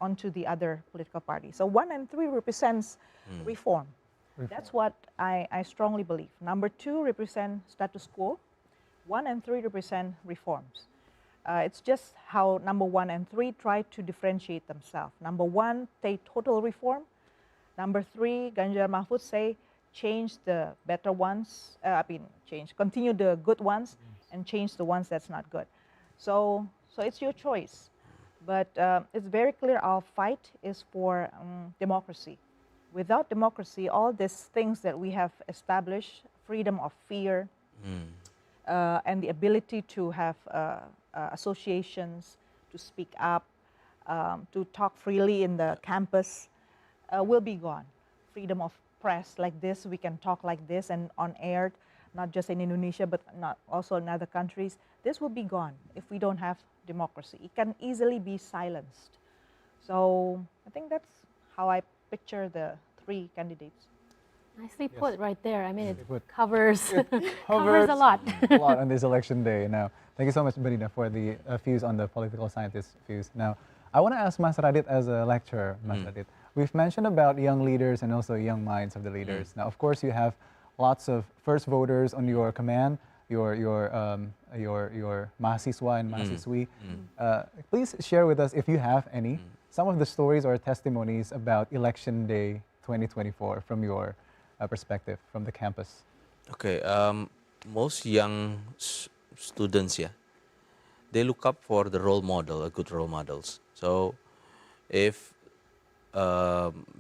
onto the other political party. So 1 and 3 represents reform. That's what I strongly believe. Number 2 represent status quo. 1 and 3 represent reforms. It's just how number 1 and 3 try to differentiate themselves. Number 1, say total reform. Number 3, Ganjar Mahfud say change the better ones. Continue the good ones and change the ones that's not good. So it's your choice. But it's very clear our fight is for democracy. Without democracy, all these things that we have established, freedom of fear, and the ability to have associations, to speak up, to talk freely in the campus, will be gone. Freedom of press like this, we can talk like this and on air, not just in Indonesia, but not also in other countries. This will be gone if we don't have democracy. It can easily be silenced. So I think that's how I picture the 3 candidates. Nicely put right there. I mean, it put. covers, covers a lot. A lot on this election day. Now, thank you so much, Marina, for the views on the political scientist views. Now, I want to ask Mas Radit as a lecturer, Mas Radit. We've mentioned about young leaders and also young minds of the leaders. Now, of course, you have lots of first voters on your command, your mahasiswa and mahasiswi. Please share with us, if you have any, some of the stories or testimonies about election day 2024 from your perspective, from the campus. Okay, most young students, they look up for the role model, good role models. So if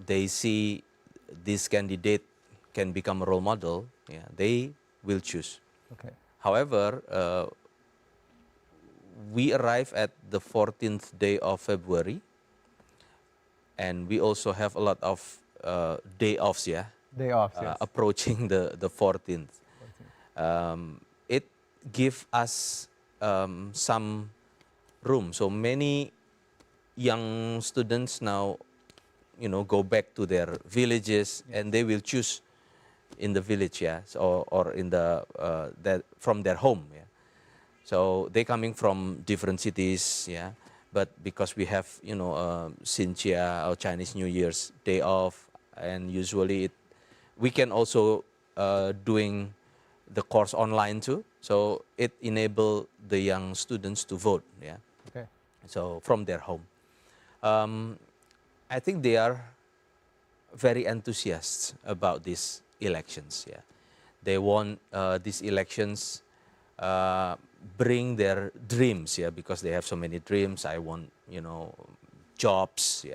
they see this candidate can become a role model, they will choose. Okay. However, we arrive at the 14th day of February, and we also have a lot of day offs, Day off, yes. approaching the 14th. It gives us some room. So many young students now, go back to their villages, and they will choose in the village, or in the from their home, So they coming from different cities, But because we have, Xinjia or Chinese New Year's day off, and usually we can also doing the course online too. So it enable the young students to vote, Okay. So from their home. I think they are very enthusiastic about these elections, They want these elections bring their dreams, because they have so many dreams. I want, jobs,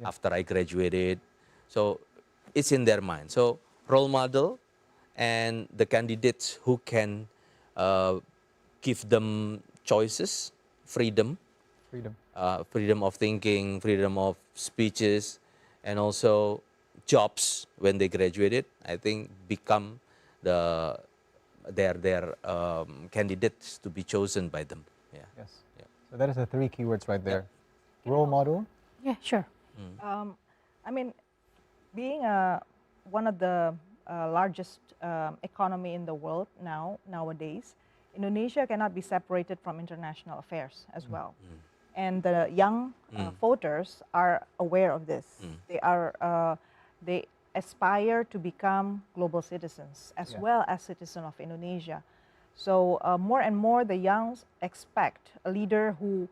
after I graduated. So it's in their mind. So role model and the candidates who can give them choices, freedom of thinking, freedom of speeches, and also jobs when they graduated, I think become their candidates to be chosen by them. Yes. So that is the 3 keywords right there. Role model. Yeah, sure. I mean, being one of the largest economy in the world nowadays, Indonesia cannot be separated from international affairs as well. And the young voters are aware of this. They aspire to become global citizens as well as citizens of Indonesia. So more and more the young expect a leader who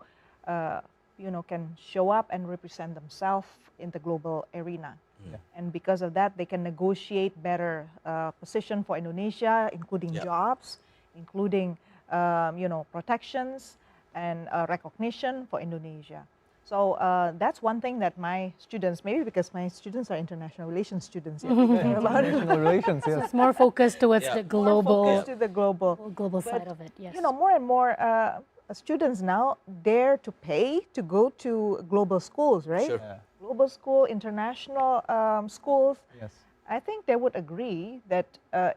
can show up and represent themselves in the global arena. And because of that, they can negotiate better position for Indonesia, including jobs, including protections and recognition for Indonesia. So that's one thing that my students, maybe because my students are international relations students, International relations, yes. It's more focused towards the global, more focused to the global side of it, yes. More and more students now dare to pay to go to global schools, right? Sure. Global school, international schools. Yes. I think they would agree that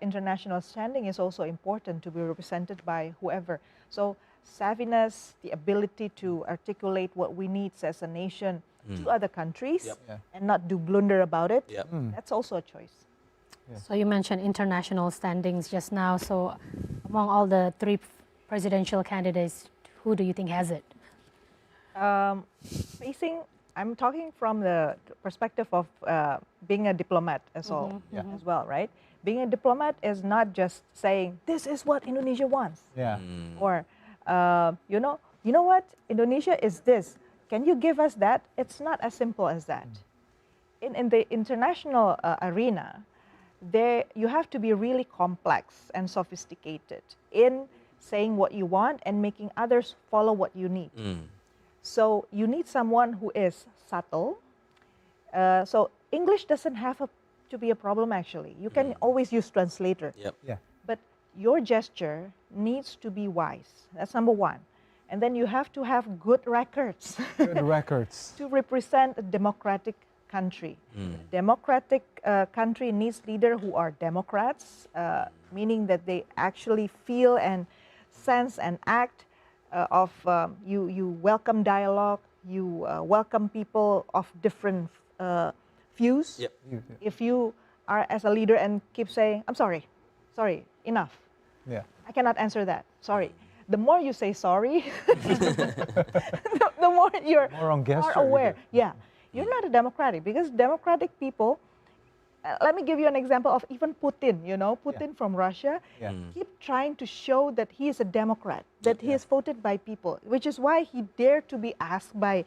international standing is also important to be represented by whoever. So savviness, the ability to articulate what we need as a nation to other countries and not do blunder about it, that's also a choice. So you mentioned international standings just now. So among all the three presidential candidates, who do you think has it? I'm talking from the perspective of being a diplomat as well, right? Being a diplomat is not just saying this is what Indonesia wants, Yeah. or you know what, Indonesia is this. Can you give us that? It's not as simple as that. In the international arena, you have to be really complex and sophisticated in saying what you want and making others follow what you need. So you need someone who is subtle. So English doesn't have to be a problem, actually. You can always use translator. Yep. Yeah. But your gesture needs to be wise. That's number one. And then you have to have good records. Good records. To represent a democratic country. Democratic country needs leaders who are Democrats, meaning that they actually feel and sense and act you welcome dialogue, you welcome people of different views. Yep. If you are as a leader and keep saying, I'm sorry, enough. Yeah. I cannot answer that, sorry. The more you say sorry, the more you're More on gesture, aware. you Yeah, you're not a democratic, because democratic people, let me give you an example of even Putin, Putin from Russia, Yeah. keep trying to show that he is a Democrat, that he is voted by people, which is why he dared to be asked by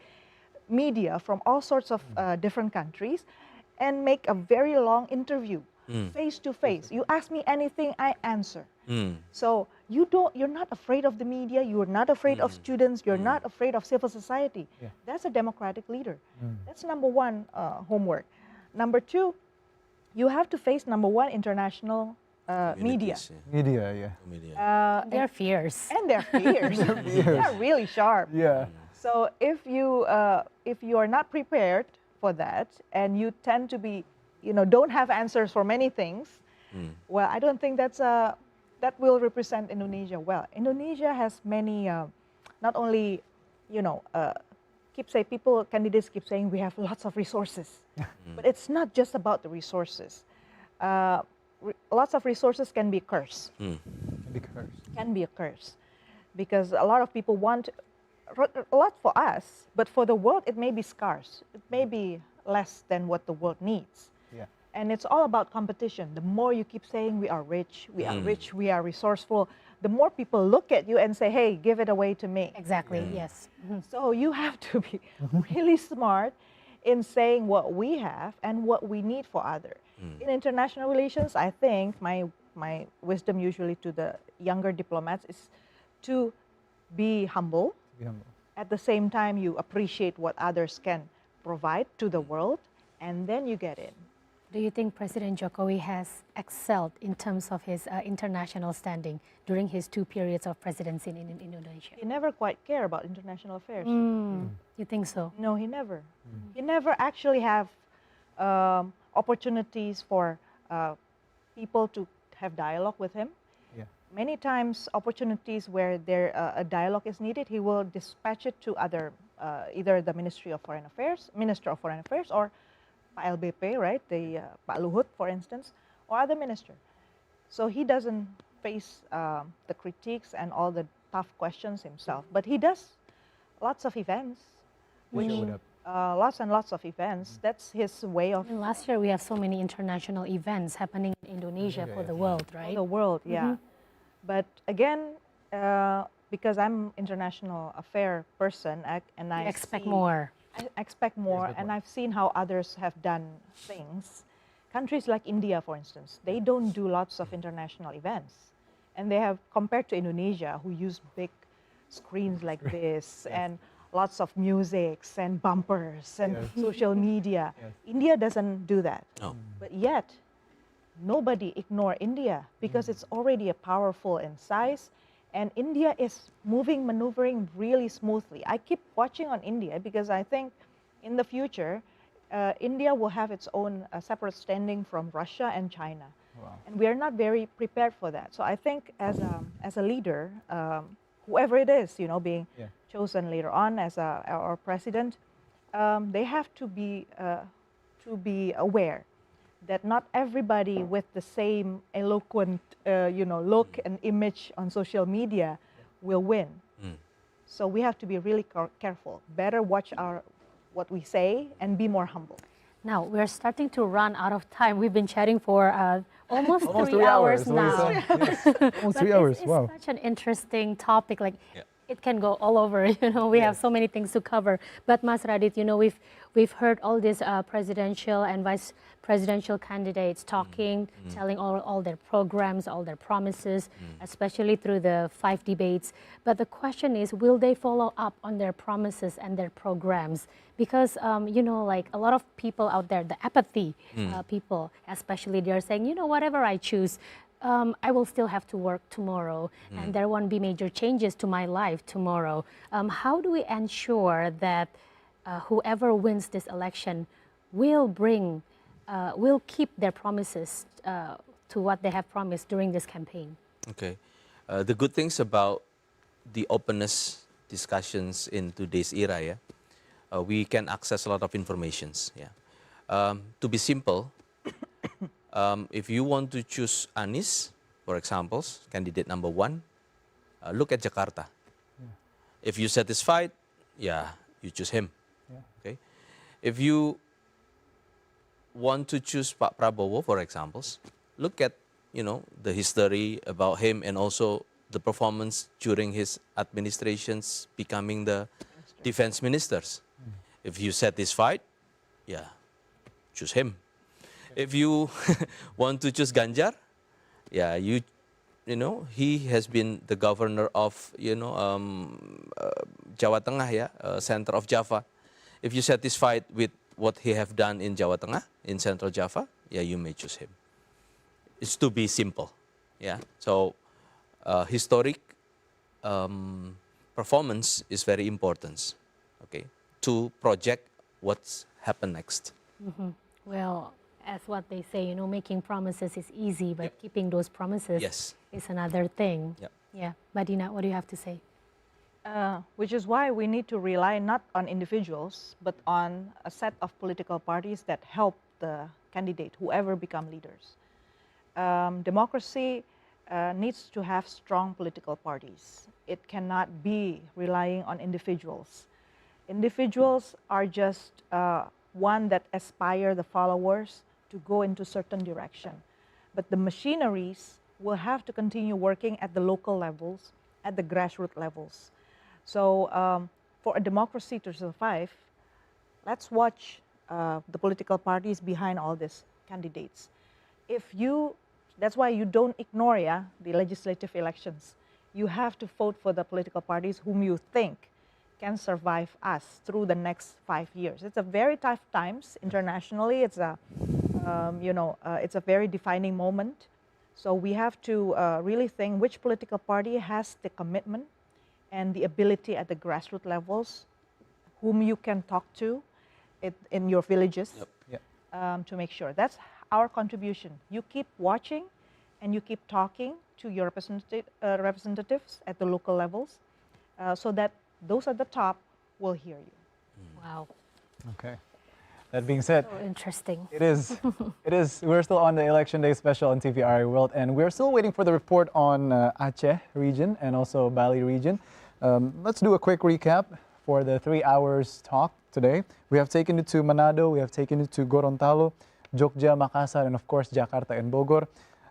media from all sorts of different countries and make a very long interview, face to face. You ask me anything, I answer. So you're not afraid of the media, you're not afraid of students, you're not afraid of civil society. Yeah. That's a democratic leader. That's number one homework. Number two, you have to face, number one, international media. Communities, yeah. Media, yeah. Media. They're fierce. And they're fierce. They're really sharp. Yeah. So if you are not prepared for that, and you tend to be, don't have answers for many things, well, I don't think that will represent Indonesia well. Indonesia has many, not only, candidates keep saying we have lots of resources, but it's not just about the resources. Lots of resources can be a curse. Can be a curse, because a lot of people want a lot for us, but for the world it may be scarce. It may be less than what the world needs. Yeah. And it's all about competition. The more you keep saying we are rich, we are rich, we are resourceful, the more people look at you and say, hey, give it away to me. Exactly, yes. So you have to be really smart in saying what we have and what we need for others. In international relations, I think my wisdom usually to the younger diplomats is to be humble. At the same time, you appreciate what others can provide to the world, and then you get in. Do you think President Jokowi has excelled in terms of his international standing during his 2 periods of presidency in Indonesia? He never quite cared about international affairs. You think so? No, he never. He never actually have opportunities for people to have dialogue with him. Yeah. Many times, opportunities where a dialogue is needed, he will dispatch it to either the Minister of Foreign Affairs, or LBP, right? Pak Luhut, for instance, or other minister. So he doesn't face the critiques and all the tough questions himself, but he does lots of events, lots and lots of events. That's his way of. And last year we have so many international events happening in Indonesia for the world, right? For the world, yeah. But again, because I'm international affair person, and I expect more. I expect more, and I've seen how others have done things. Countries like India, for instance, they don't do lots of international events. And they have, compared to Indonesia, who use big screens like this, and lots of musics and bumpers and social media. India doesn't do that. No. But yet, nobody ignore India, because it's already a powerful in size. And India is maneuvering really smoothly. I keep watching on India because I think in the future, India will have its own separate standing from Russia and China. Wow. And we are not very prepared for that. So I think as a leader, whoever it is, being chosen later on as our president, they have to be aware that not everybody with the same eloquent, look and image on social media will win. So we have to be really careful. Better watch what we say and be more humble. Now, we're starting to run out of time. We've been chatting for almost, Almost 3 hours now. Louisa. Yes, almost 3 hours. It's Wow. such an interesting topic. Like, Yeah. it can go all over. We have so many things to cover. But Mas Radit, we've heard all these presidential and vice presidential candidates talking, telling all their programs, all their promises, especially through the 5 debates. But the question is, will they follow up on their promises and their programs? Because, like a lot of people out there, the apathy people, especially, they're saying, whatever I choose, I will still have to work tomorrow, and there won't be major changes to my life tomorrow. How do we ensure that whoever wins this election will keep their promises to what they have promised during this campaign? Okay. The good things about the openness discussions in today's era, we can access a lot of informations. To be simple, if you want to choose Anies, for example, candidate number 1, look at Jakarta. If you're satisfied, you choose him. Okay. If you want to choose Pak Prabowo, for example, look at the history about him and also the performance during his administrations becoming the defense ministers. If you're satisfied, choose him. If you want to choose Ganjar, he has been the governor of Jawa Tengah, center of Java. If you're satisfied with what he have done in Jawa Tengah, in Central Java, you may choose him. It's to be simple. So historic performance is very important. Okay, to project what's happened next. Well, as what they say, making promises is easy, but keeping those promises is another thing. Yeah. Madina, what do you have to say? Which is why we need to rely not on individuals, but on a set of political parties that help the candidate, whoever become leaders. Democracy needs to have strong political parties. It cannot be relying on individuals. Individuals are just one that aspire the followers to go into certain direction. But the machineries will have to continue working at the local levels, at the grassroots levels. So for a democracy to survive, let's watch the political parties behind all these candidates. That's why you don't ignore the legislative elections. You have to vote for the political parties whom you think can survive us through the next 5 years. It's a very tough times internationally. It's a very defining moment. So we have to really think which political party has the commitment and the ability at the grassroots levels, whom you can talk to in your villages to make sure. That's our contribution. You keep watching and you keep talking to your representatives at the local levels so that those at the top will hear you. Wow. Okay. That being said, So interesting. It is. We're still on the Election Day special on TVRIWorld, and we're still waiting for the report on Aceh region and also Bali region. Let's do a quick recap for the 3 hours talk today. We have taken you to Manado, we have taken you to Gorontalo, Jogja, Makassar, and of course Jakarta and Bogor.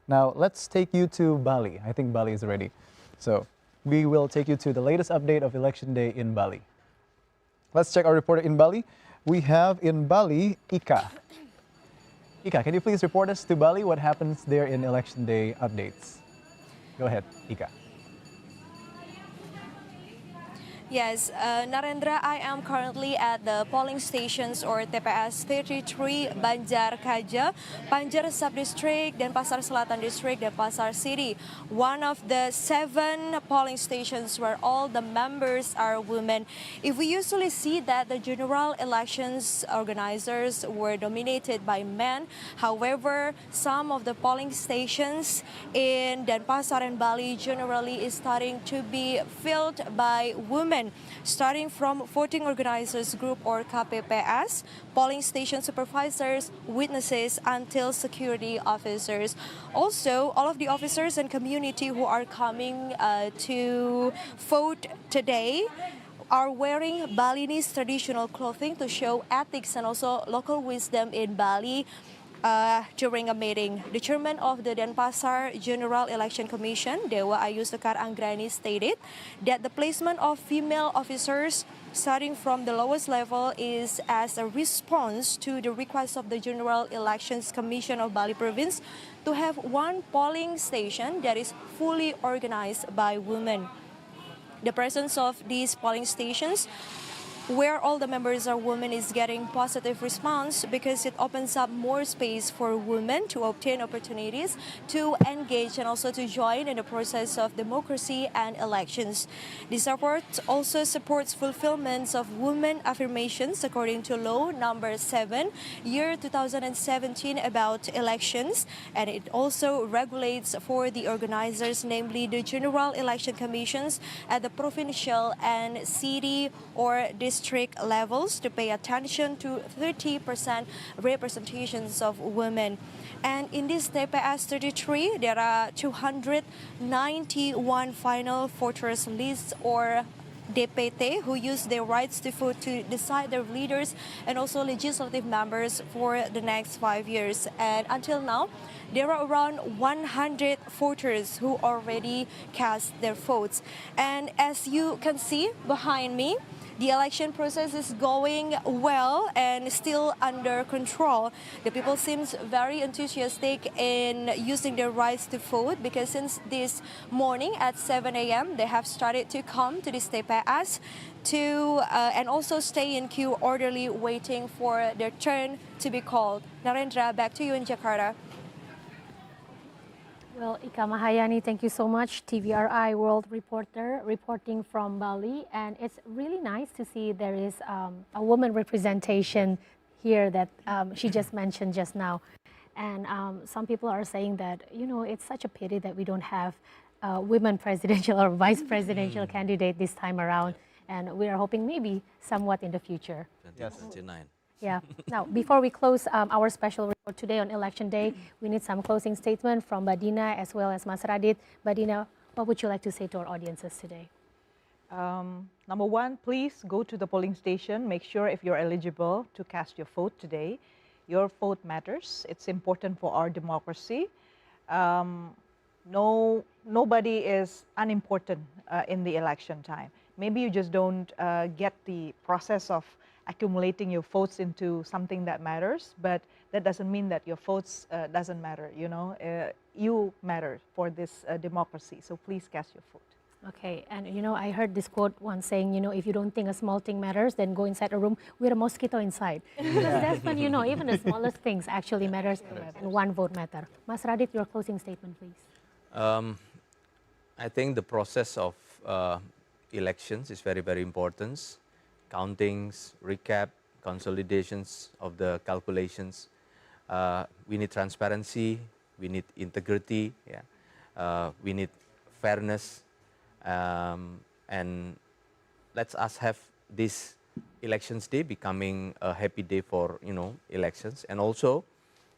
Now let's take you to Bali. I think Bali is ready. So we will take you to the latest update of Election Day in Bali. Let's check our reporter in Bali. We have in Bali, Ika. Ika, can you please report us to Bali? What happens there in Election Day updates? Go ahead, Ika. Yes, Narendra, I am currently at the polling stations or TPS 33 Banjar Kaja, Banjar Sub-District, Denpasar Selatan District, Denpasar City. One of the 7 polling stations where all the members are women. If we usually see that the general elections organizers were dominated by men, however, some of the polling stations in Denpasar and Bali generally is starting to be filled by women. women, starting from voting organizers group or KPPS, polling station supervisors, witnesses, until security officers. Also, all of the officers and community who are coming to vote today are wearing Balinese traditional clothing to show ethics and also local wisdom in Bali. During a meeting, the chairman of the Denpasar General Election Commission, Dewa Ayu Sekar Anggrani, stated that the placement of female officers starting from the lowest level is as a response to the request of the General Elections Commission of Bali Province to have one polling station that is fully organized by women. The presence of these polling stations where all the members are women is getting positive response because it opens up more space for women to obtain opportunities to engage and also to join in the process of democracy and elections. This report also supports fulfillment of women affirmations according to law number 7, year 2017 about elections, and it also regulates for the organizers, namely the General Election Commissions at the provincial and city or district levels, to pay attention to 30% representations of women. And in this TPS 33, there are 291 final voters lists or DPT who use their rights to vote to decide their leaders and also legislative members for the next 5 years. And until now, there are around 100 voters who already cast their votes. And as you can see behind me, the election process is going well and still under control. The people seems very enthusiastic in using their rights to vote because since this morning at 7 a.m. they have started to come to this TPS to and also stay in queue orderly waiting for their turn to be called. Narendra, back to you in Jakarta. Well, Ika Mahayani, thank you so much. TVRI World reporter reporting from Bali. And it's really nice to see there is a woman representation here that she just mentioned just now. And some people are saying that, you know, it's such a pity that we don't have women presidential or vice presidential candidate this time around. And we are hoping maybe somewhat in the future. 2029. Yeah. Now, before we close our special report today on Election Day, we need some closing statement from Badina as well as Mas Radit. Badina, what would you like to say to our audiences today? Number one, please go to the polling station. Make sure if you're eligible to cast your vote today. Your vote matters. It's important for our democracy. Nobody is unimportant in the election time. Maybe you just don't get the process of accumulating your votes into something that matters, but that doesn't mean that your votes doesn't matter. You know, you matter for this democracy. So please cast your vote. Okay, and you know, I heard this quote once saying, you know, if you don't think a small thing matters, then go inside a room with a mosquito inside. Because that's when, you know, even the smallest things actually matters, and one vote matter. Mas Radit, your closing statement, please. I think the process of elections is very, very important. Countings, recap, consolidations of the calculations. We need transparency, we need integrity, we need fairness, and let's us have this elections day becoming a happy day for, you know, elections. And also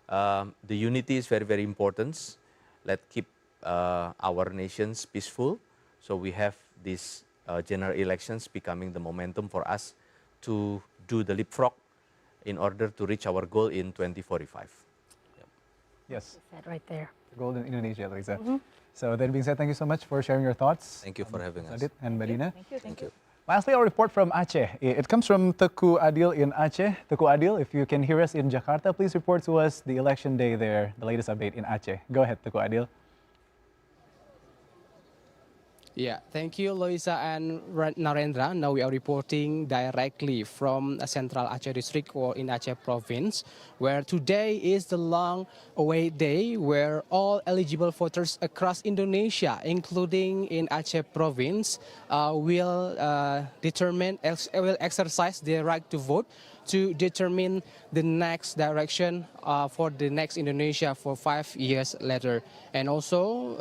the unity is very, very important. Let's keep our nations peaceful, so we have this general elections becoming the momentum for us to do the leapfrog in order to reach our goal in 2045. Yep. Yes. Said right there. Golden Indonesia, Lisa. So that being said, thank you so much for sharing your thoughts. Thank you for having us. Radit and Badina. Thank you. Lastly, our report from Aceh. It comes from Teku Adil in Aceh. Teku Adil, if you can hear us in Jakarta, please report to us the election day there, the latest update in Aceh. Go ahead, Teku Adil. Yeah, thank you, Loisa and Narendra. Now we are reporting directly from Central Aceh District or in Aceh Province, where today is the long-awaited day where all eligible voters across Indonesia, including in Aceh Province, will exercise their right to vote to determine the next direction for the next Indonesia for 5 years later. And also,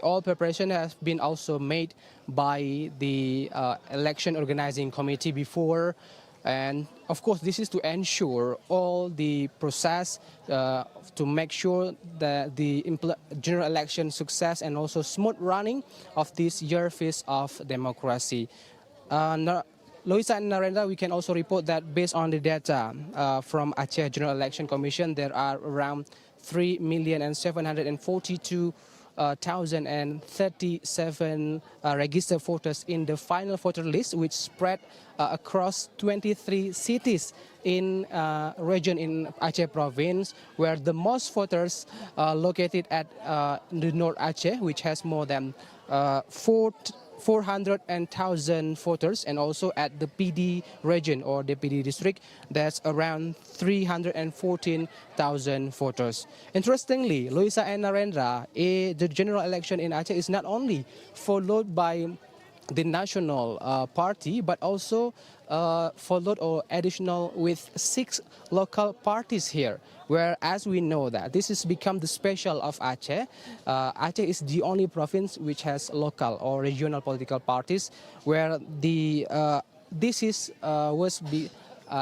all preparation has been also made by the election organizing committee before. And of course, this is to ensure all the process to make sure that the general election success and also smooth running of this year feast of democracy. Loisa and Narendra, we can also report that based on the data from Aceh General Election Commission, there are around 3,742,037 registered voters in the final voter list, which spread across 23 cities in region in Aceh province, where the most voters located at the North Aceh, which has more than 400,000 voters, and also at the PD region or the PD district, that's around 314,000 voters. Interestingly, Loisa and Narendra, the general election in Aceh is not only followed by the national party, but also followed or additional with 6 local parties here, where, as we know that this has become the special of Aceh. Aceh is the only province which has local or regional political parties, where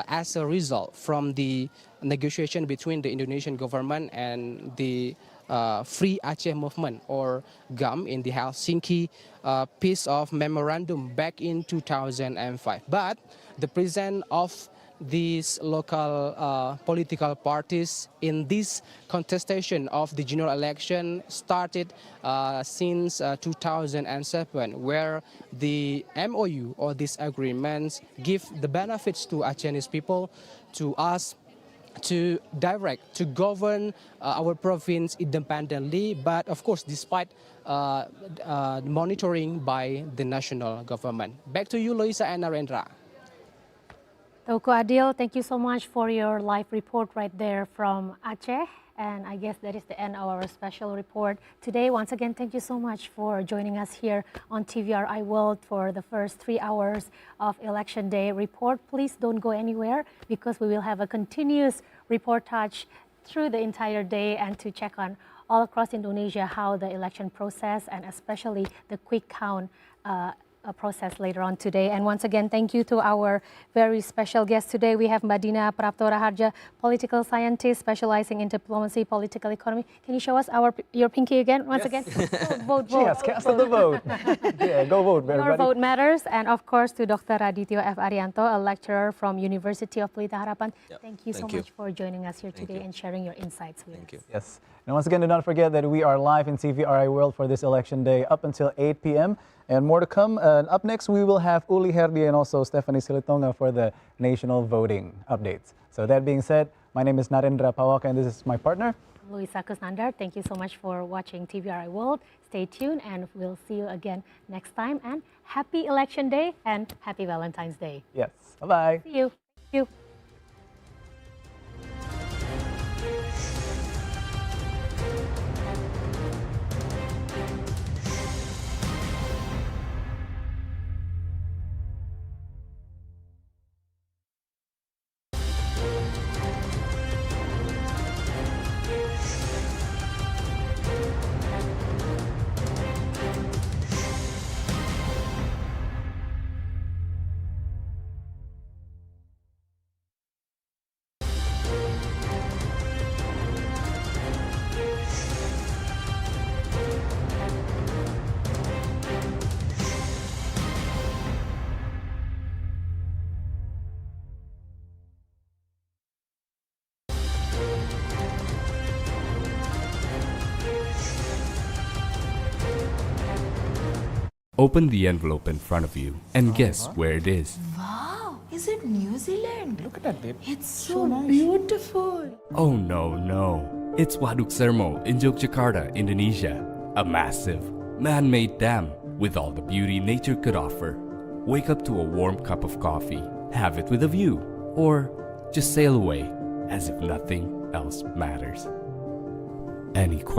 as a result from the negotiation between the Indonesian government and the Free Aceh Movement or GAM in the Helsinki Peace of Memorandum back in 2005. But the presence of these local political parties in this contestation of the general election started since 2007, where the MOU or these agreements give the benefits to Acehese people, to us, to govern our province independently, but of course despite monitoring by the national government. Back to you, Loisa and Narendra. Toko Adil, thank you so much for your live report right there from Aceh. And I guess that is the end of our special report today. Once again, thank you so much for joining us here on TVRI World for the first 3 hours of Election Day report. Please don't go anywhere, because we will have a continuous reportage through the entire day and to check on all across Indonesia how the election process and especially the quick count process later on today. And once again, thank you to our very special guest today. We have Mbak Dina Prapto Raharja, political scientist specializing in diplomacy, political economy. Can you show us your pinky again? Once again, vote. She has cast the vote. Yeah, go vote, everybody. Your vote matters. And of course, to Dr. Radityo F. Arianto, a lecturer from University of Pelita Harapan. Yep. Thank you so much for joining us here today and sharing your insights with us. Thank you. Yes. And once again, do not forget that we are live in TVRI World for this election day up until 8 p.m. And more to come. Up next, we will have Uli Herdi and also Stephanie Silitonga for the national voting updates. So that being said, my name is Narendra Pawaka and this is my partner, Loisa Kusnandar. Thank you so much for watching TVRI World. Stay tuned and we'll see you again next time. And happy Election Day and happy Valentine's Day. Yes. Bye-bye. See you. Thank you. Open the envelope in front of you and guess where it is. Wow, is it New Zealand? Look at that, babe. It's so beautiful. Oh no. It's Waduk Sermo in Yogyakarta, Indonesia. A massive, man-made dam with all the beauty nature could offer. Wake up to a warm cup of coffee, have it with a view, or just sail away as if nothing else matters. Any questions?